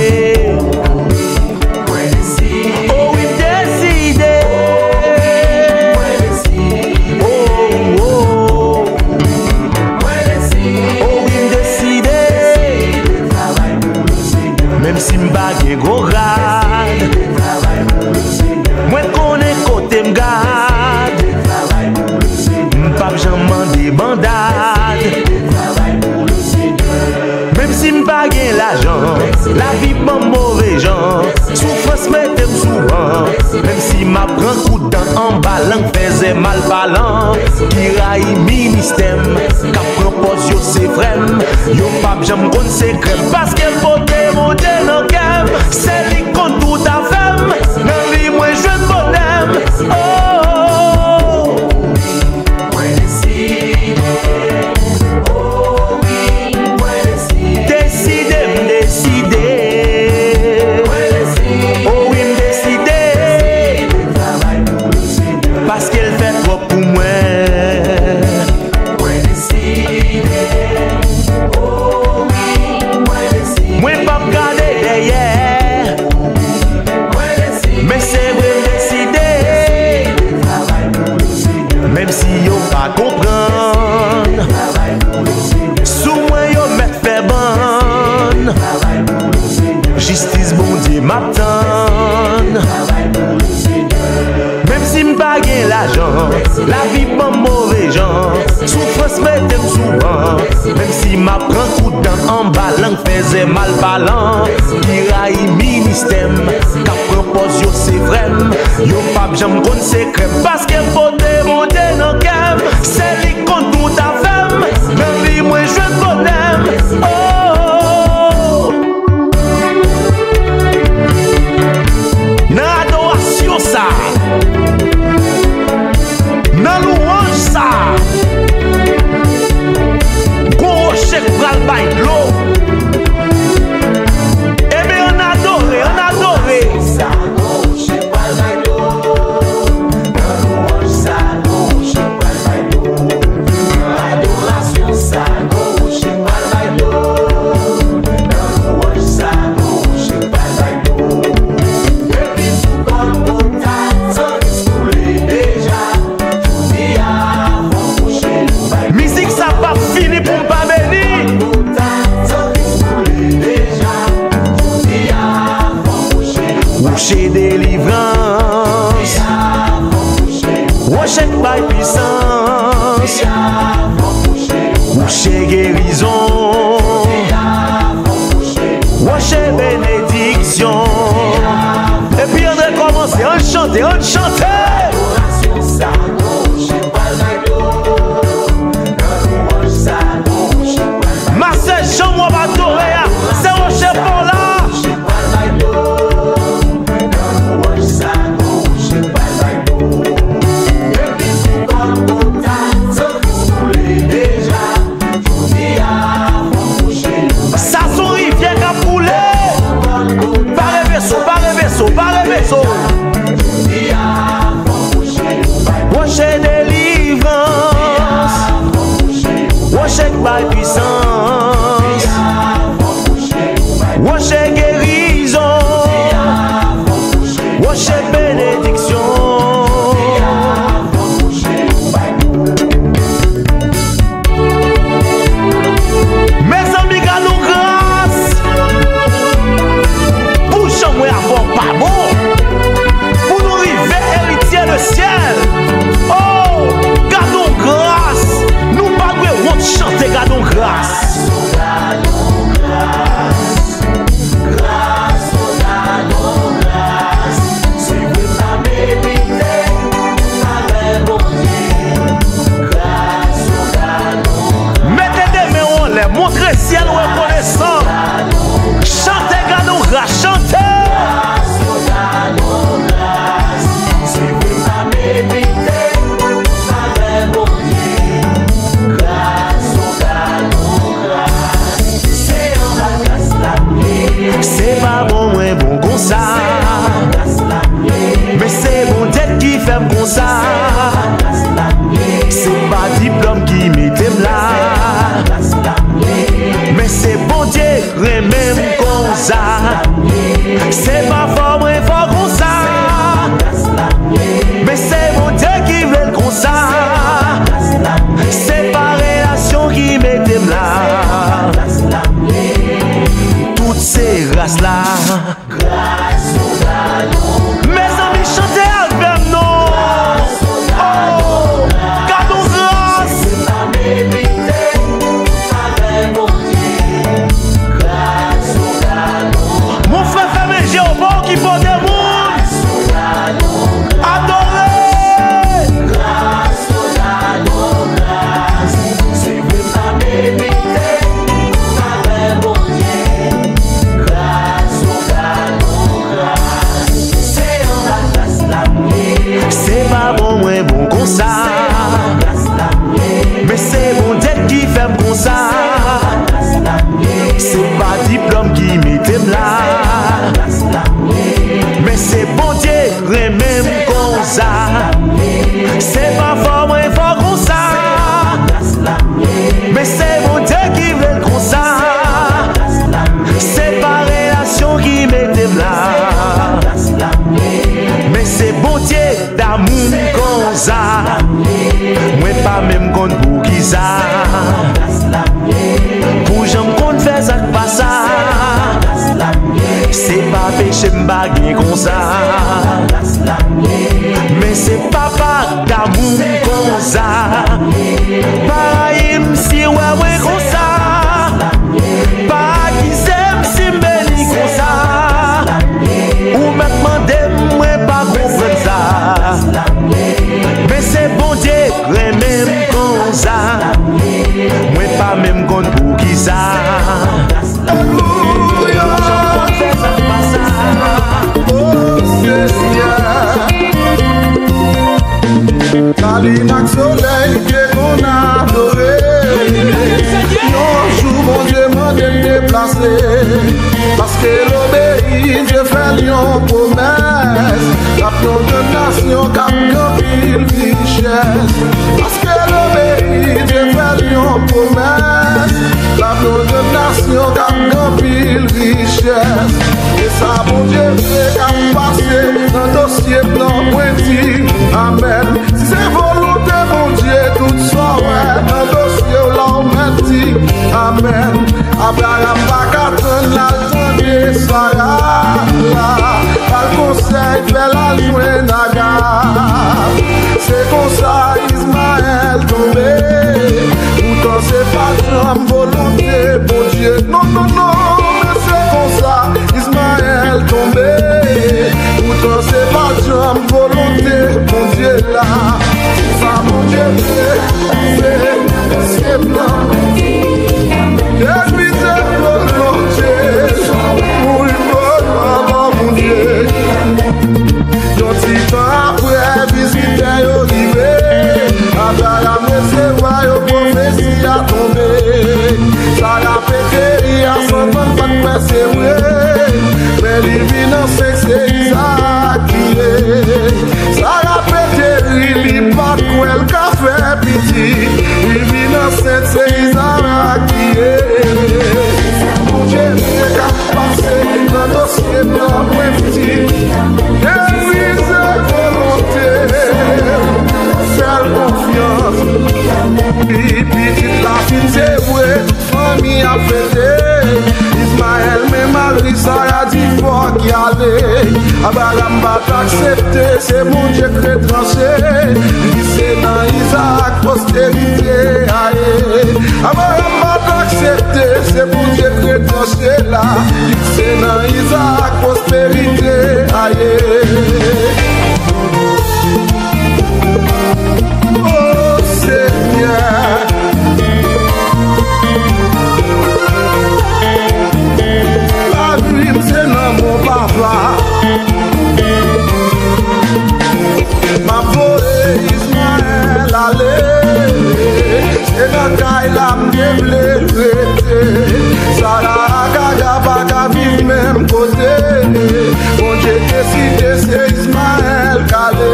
Speaker 3: Moi connais côté m'garde. M'pas jamais des bandades. Même si m'pas gain l'argent, la vie pas mauvais genre. Souffrance m'était souvent. Même si m'a prend coup de dent en ballant, faisait mal parlant. Qui raille ministère, qu'a propose yo c'est vrai. Yo pas jamais connaît secret parce qu'elle pote monter dans cam. C'est lui qu'on tout a fait. Dans lui moi je bonhomme. Oh. Justice bon Dieu m'attend. Même si m'pas gain l'argent, la vie pas mauvais genre. Souffrance m'aide souvent. Même si m'a prend coup de dent en ballant, faisait mal parlant. Qui raille ministère, qu'a propose yo c'est vrai. Yo pas jamais connaît secret parce qu'elle faut démonter dans cam. C'est lui qu'on tout a fait. Dans lui moi je bonhomme. Oh. Ça, dans louange ça, gros
Speaker 6: bail puissance. Rocher guérison. Rocher bénédiction. Et puis on a commencé à chanter, on chantait. Marcel Jean moi va adorer, c'est Rocher pour là. Ça son rivière qui a coulé. Par le vaisseau. Rocher délivrance. Rocher by puissance. Rocher guérison. Rocher bénédiction. Mes amis, gardons grâce. Bouchons moi avant pas bon. Pour nous arriver héritier le ciel. Oh, gardons grâce. Nous pas de chanter, gardons grâce. Montrez ciel reconnaissant. Chantez, gardons grâce, chantez. C'est pas bon, moins bon comme ça. Mais c'est bon tête qui fait comme ça. C'est pas diplôme qui m'était là. Mais c'est bon Dieu, même comme ça. C'est pas fort, moins fort comme ça. Mais c'est bon Dieu qui veut comme ça. C'est pas relation qui m'était là. Toutes ces races-là. Mes amis, chantez avec nous. Oh, gardons grâce. Mon frère fait j'ai au bord qui porte des monde. Adorez. C'est pas bon, moins bon comme ça. Mais c'est bon tête qui fait comme ça. C'est pas diplôme qui m'était là. Mais c'est bon Dieu, même comme ça. C'est pas fort, moins fort comme ça. Mais c'est bon Dieu qui veut comme ça. C'est pas relation qui m'était là. Mais c'est bon Dieu d'amour comme ça. Moi pas même compte pour qui ça. Pour j'aime compte faire ça pas ça. C'est pas péché m'baguer comme ça. Mais c'est papa d'amour comme ça. Pareil si ouais comme ça. Pas qui s'aime si béni comme ça. Ou maintenant des moi pas comprendre ça. Mais c'est bon Dieu même comme ça. Moi pas même compte pour qui ça.
Speaker 2: La lune avec soleil qu'on a adoré. Non, jour mon Dieu m'a déplacé. Parce que l'obéit, Dieu fait lion promesse. La plan de nation cap pile richesse. Parce que l'obéit, Dieu fait lion promesse. La plan de nation cap pile richesse. Et ça mon Dieu fait qu'à passer un dossier blanc pointu. Amen. Si c'est volonté mon Dieu, tout ça ouais. Un dossier l'emmenti. Amen. Abraham va qu'attendre la journée Sarah. Par conseil fait la joie naga. C'est comme ça Dieu là. Ça mon Dieu c'est blanc. Et puis c'est volonté. Pour le bon mon Dieu. Yon ti tan après visiter yo rive. Abraham recevoir yo prophétie a tombé. Sarah pété a son bon pas de c'est vrai. Mais il vit dans c'est Isaac qui est. Sarah pété il pas quoi le café petit. Il vit dans c'est Isaac qui est. J'ai qu'à passer dans dossier blanc petit. Faire confiance. Petite la fille c'est vrai, famille a fêté. Ismaël mais Marie ça a dit faut qu'il allait. Abraham va t'accepter, c'est mon Dieu qui est tranché. C'est dans Isaac postérité. Abraham va t'accepter, c'est mon Dieu qui est tranché là. C'est dans Isaac prospérité. Oh Seigneur, la vie c'est dans mon papa. Ma volée Ismaël allez, c'est dans Kaila m'déblé prêté. Sarah Gaga Baga vive même côté. Mon Dieu décidé c'est Ismaël calé.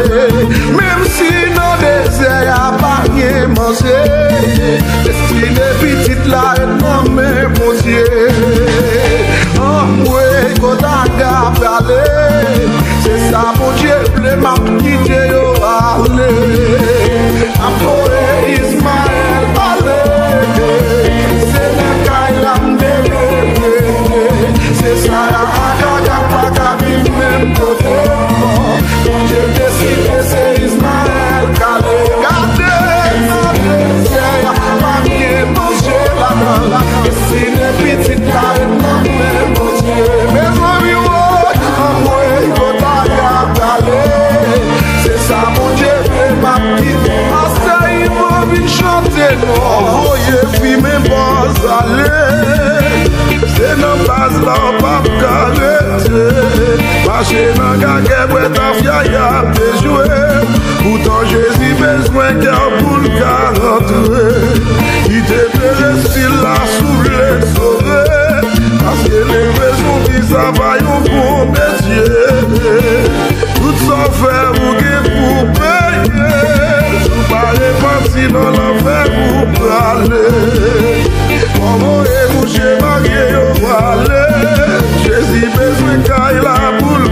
Speaker 2: Même si dans le désert y'a pas rien mangé, destiné petite là et non mais mon Dieu. Oh ouais, quand t'as gardé, c'est ça mon Dieu, les m'a quitté yo allé. Après Ismaël allé, c'est la Kaila m'déblé. C'est ça la Gaga Baga vive même côté. Mon Dieu décidé c'est Ismaël calé. Gardez, c'est y'a pas bien mangé là-dedans là. C'est les petites là et non mais mon Dieu. Mais mon Dieu, moi il faut t'aller. C'est ça mon Dieu, ma petite. Asta il m'a vu chanter non. Voyez puis mes bons aller. C'est dans base là on va m'arrêter. Marcher dans gaguet pour ta fiaille à jouer. Pourtant Jésus besoin qu'un pour le rentrer. Il te fait le style là sous les sauver. Parce que les raisons qui travaillent au bon métier. Tout ça fait vous pour payer. Je pas réparti dans l'enfer pour parler. Comment est-vous marié au aller? Jésus besoin qu'il a pour le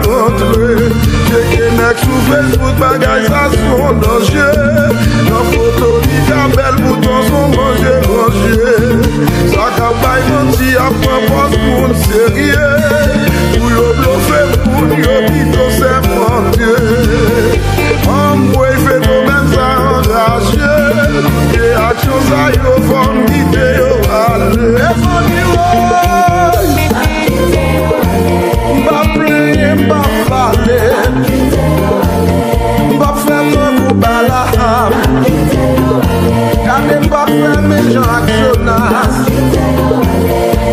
Speaker 2: rentrer. J'ai qu'un sous Facebook, bagaille ça son danger. Nos photos d'Isabelle, boutons sont mangés. Ça campagne menti à prendre poste pour une série. Pour le bluffer, pour le bito c'est mentir. En moi il fait nos mêmes ça enragé. Et action ça y est, forme d'idée yo aller. M'a plaigné, m'a parlé. M'a fait mon coup à la âme. Gardez pas faire mes gens actionnaires.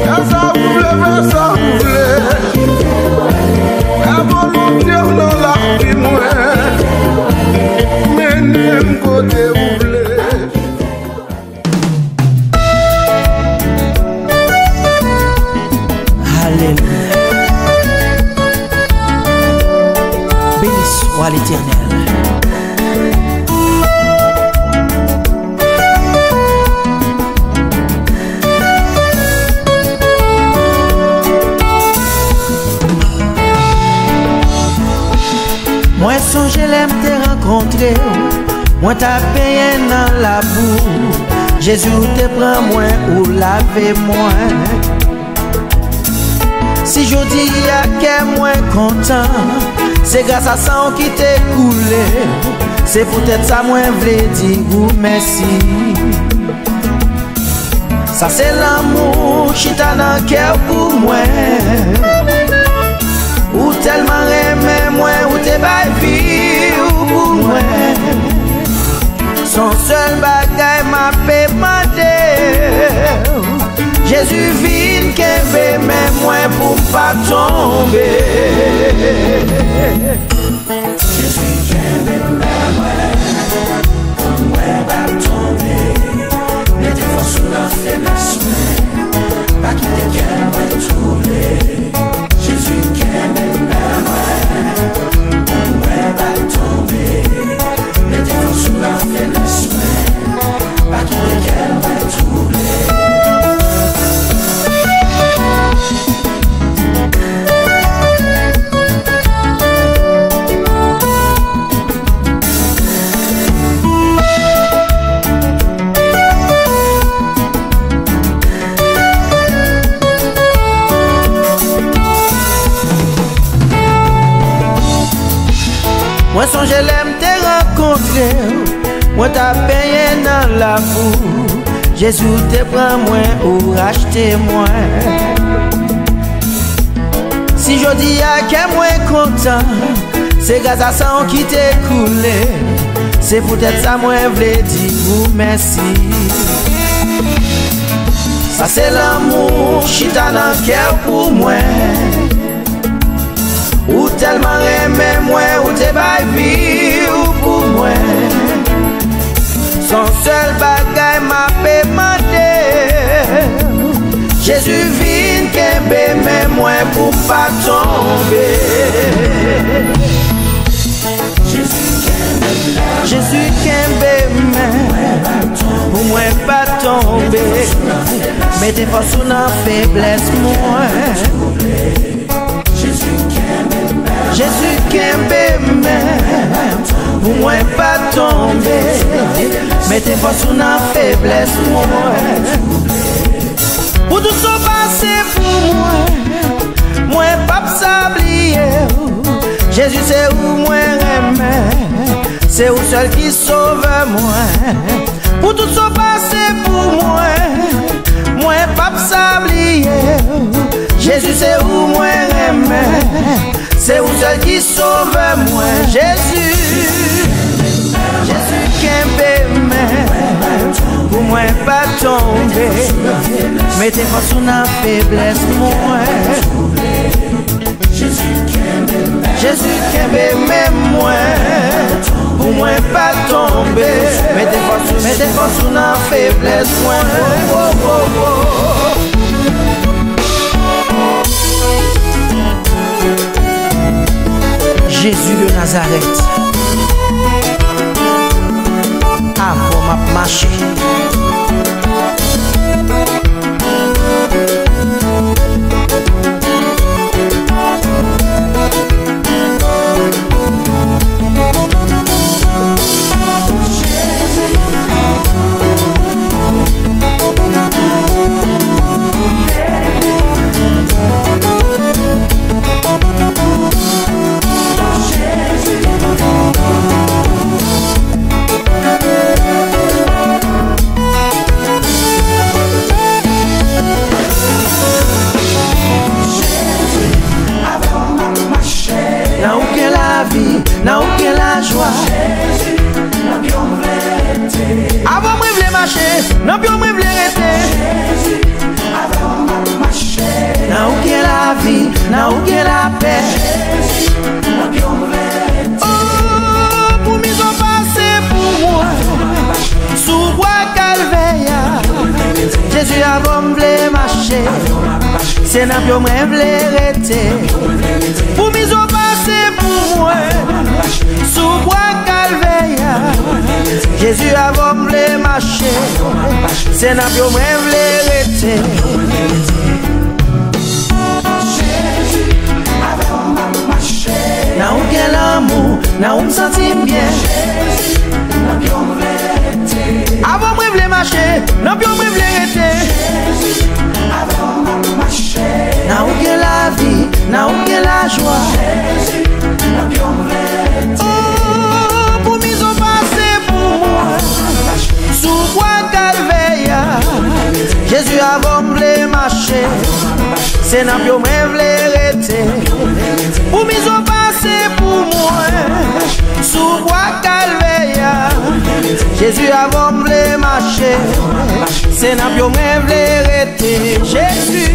Speaker 2: Quand ça vous voulez, ça vous voulez. La volonté dans la vie, moi. Mais n'aime côté vous voulez.
Speaker 4: Alléluia. Béni soit l'Éternel. Moi songe l'aime te rencontrer. Moi t'as payé dans la boue. Jésus te prend moi ou lave moi. Si je dis que moi content, c'est grâce à ça qui t'est coulé. C'est peut-être ça moi v'lais dire merci. Ça c'est l'amour qui t'a dans le cœur pour moi. Ou tellement aimé moi, ou t'es pas vie ou pour moi. seul bagaille m'a demandé. Jésus vient qu'elle mais moi pour pas tomber. Jésus vient mais moi pas tomber. Mettez force sous la faiblesse, pas quitter qu'elle va trouver. Jésus vient mais moi pas tomber. Mettez force sous la faiblesse, pas quitter qu'elle va trouver. Moi songe l'aime te rencontrer, moi t'as payé dans la boue. Jésus te prend moi ou racheter moi. Si je dis à qu'est moi content, c'est grâce à ça qui t'est coulé. C'est peut-être ça moi v'lais dire vous merci. Ça c'est l'amour, chita dans le cœur pour moi. Ou tellement aimé moi, ou t'es pas vie ou pour moi. Son seul bagaille m'a demandé. Jésus vient qu'elle mais moi pour pas tomber. Jésus qu'elle pour moi pas tomber. Mettez force sous la faiblesse moi. Jésus qui m'aime, pour moi pas tomber. Mettez force sous la faiblesse moi. Pour tout ça passer pour moi pas s'oublier. Jésus c'est où moi aime, c'est où seul qui sauve moi. Pour tout ça passer pour moi pas s'oublier. Jésus c'est où moi aime, c'est où seul qui sauve moi. Jésus qui m'aime, pour moi pas tomber. Mettez force sous la faiblesse moi. Jésus qui m'aime moi, pour moi pas tomber. Mettez force sous la faiblesse moi. Jésus de Nazareth, avant m'a marché. N'a aucun la joie. Avant moi v'lais marcher, non plus moi v'lais rester. N'a aucun la vie, n'a aucun la paix. Oh, pour m'y ont passé pour moi. Sous bois calvaire, Jésus avant v'lais marcher. C'est n'a plus moi v'lais rester. Pour m'y ont passé pour moi. Sous bois calvaire, Jésus avant v'lait marcher. C'est n'a plus moi v'lais rester. N'a aucun l'amour, n'a on me sentit bien. Avant moi v'lait marcher, n'a plus moi v'lait rester. N'a aucun la vie, n'a aucun la joie. Oh, pour m'y ont passé pour moi. Sous bois calvaire, Jésus avant v'lait marcher. C'est n'a plus moi v'lait rester. Pour m'y ont passé pour moi. Sous bois calvaire, Jésus avant me marcher, c'est n'a plus même l'arrêter. Jésus.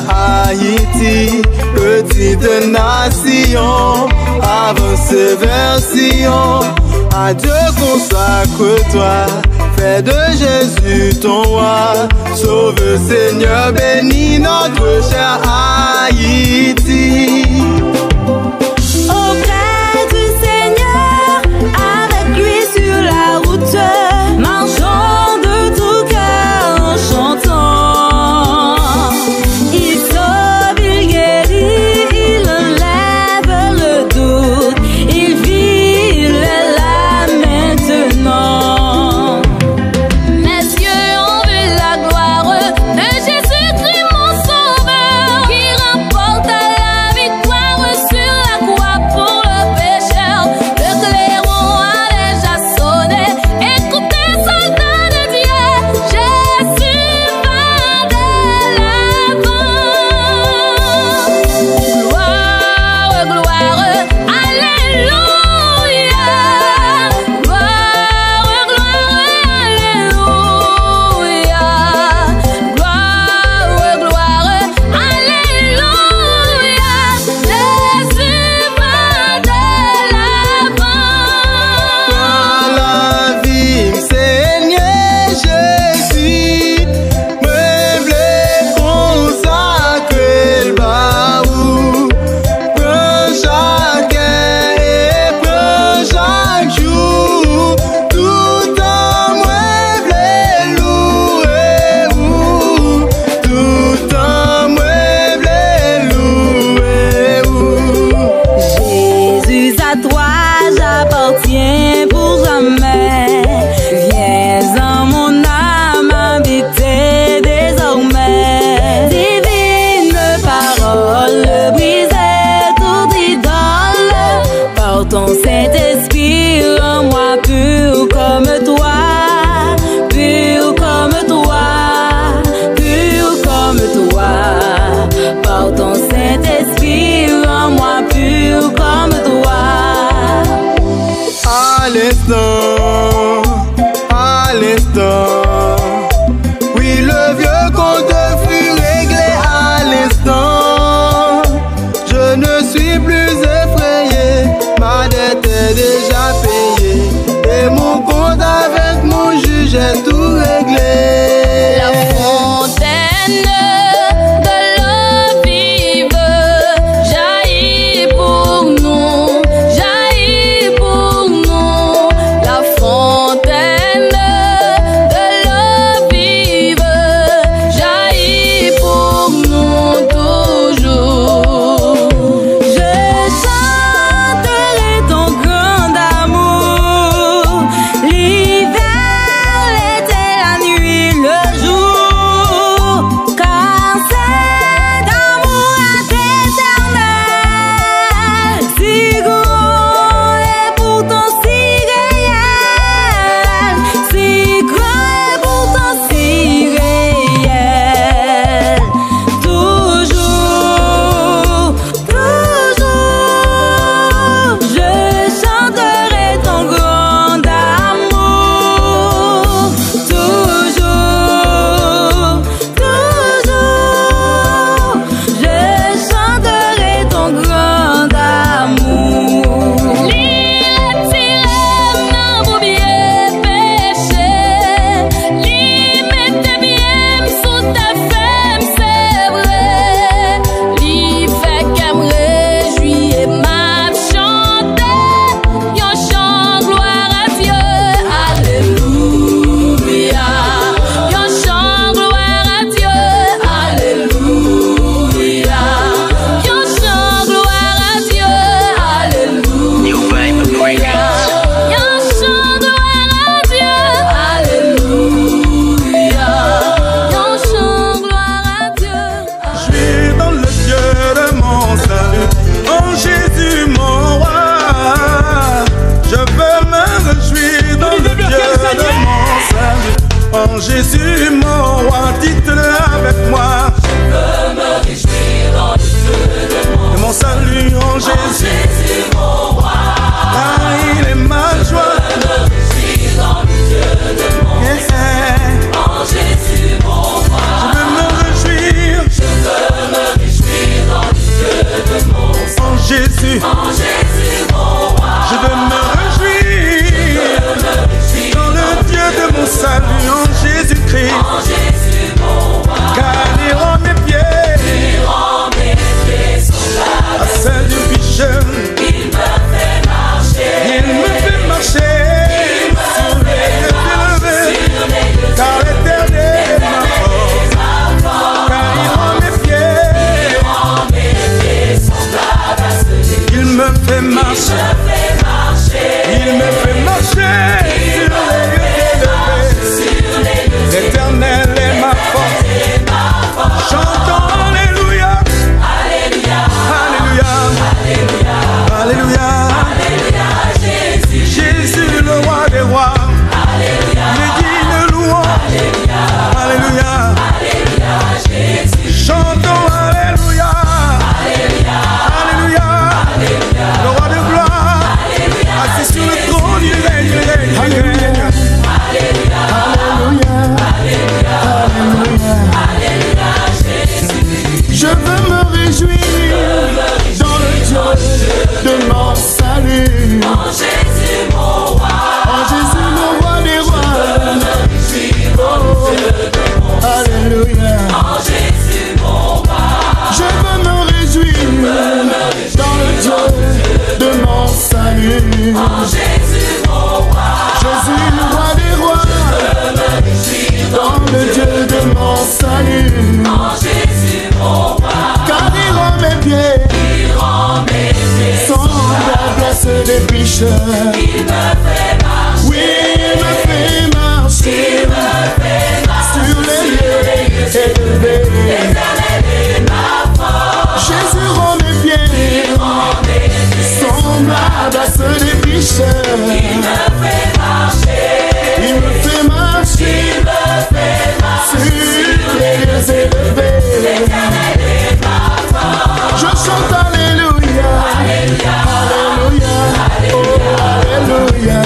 Speaker 7: Haïti, petite nation, avance vers Sion. À Dieu consacre-toi, fais de Jésus ton roi. Sauve Seigneur, bénis notre cher Haïti.
Speaker 5: Auprès du Seigneur, avec lui sur la route.
Speaker 7: à l'instant, à l'instant. Oui, le vieux compte fut réglé à l'instant. Je ne suis plus effrayé, ma dette est déjà payée. Et mon compte avec mon juge est tout réglé.
Speaker 5: La fontaine de l'eau vive jaillit pour nous, jaillit pour nous. La fontaine de l'eau vive jaillit pour nous toujours. Je chanterai ton grand amour, l'hiver, l'été, la nuit, le jour, car cet amour est éternel, si grand et pourtant si réel, si grand et pourtant si réel. Toujours, toujours, je chanterai ton grand amour. Toujours, toujours, je chanterai ton grand amour. L'île tirée n'a pas bien péché, l'île mettait bien sous ta femme, c'est vrai. L'île fait qu'elle me réjouit et m'a chanté, yon chant gloire à Dieu, alléluia. Yon chant gloire à Dieu, alléluia. Yon chant gloire à Dieu, alléluia. Yon chant gloire à Dieu, alléluia. Yon chant gloire à Dieu,
Speaker 6: Je suis dans le Dieu de mon salut, en Jésus mon roi. Je veux me réjouir dans le Dieu de mon salut, en Jésus mon roi. Dites-le avec moi. Je veux me réjouir dans le Dieu de mon salut, en Jésus mon roi. Car il est ma joie. Je veux me réjouir dans le Dieu de mon salut, en Jésus mon roi. Je veux me réjouir. En Jésus, mon roi. Je veux me réjouir dans le Dieu de mon salut, en Jésus-Christ. Car il rend mes pieds à celle du pécheur. Il me fait marcher sur les lieux élevés. Car l'Éternel est ma force. Car il rend mes pieds. Il me fait marcher. Il me fait marcher sur les lieux élevés. L'Éternel est ma force. Chantons Alléluia. Alléluia. Alléluia. Alléluia. Jésus le roi des rois. Il est digne de louange. Alléluia. Chantons Alléluia. Alléluia. Le roi de gloire. Assis sur le trône, il règne, il règne, il règne.
Speaker 2: Je veux me réjouir dans le Dieu de mon salut. En Jésus mon roi des rois. Oh, alléluia. Je veux me réjouir dans le Dieu de mon salut. Jésus le roi des rois. Dans le Dieu de mon salut. Car il rend mes pieds semblables à ceux des pécheurs. Oui, il me fait marcher sur les lieux élevés. Jésus rend mes pieds semblables à ceux des pécheurs. Il me fait marcher sur les lieux élevés. Je chante Alléluia, Alléluia, oh Alléluia.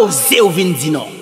Speaker 4: osé ou vin di non.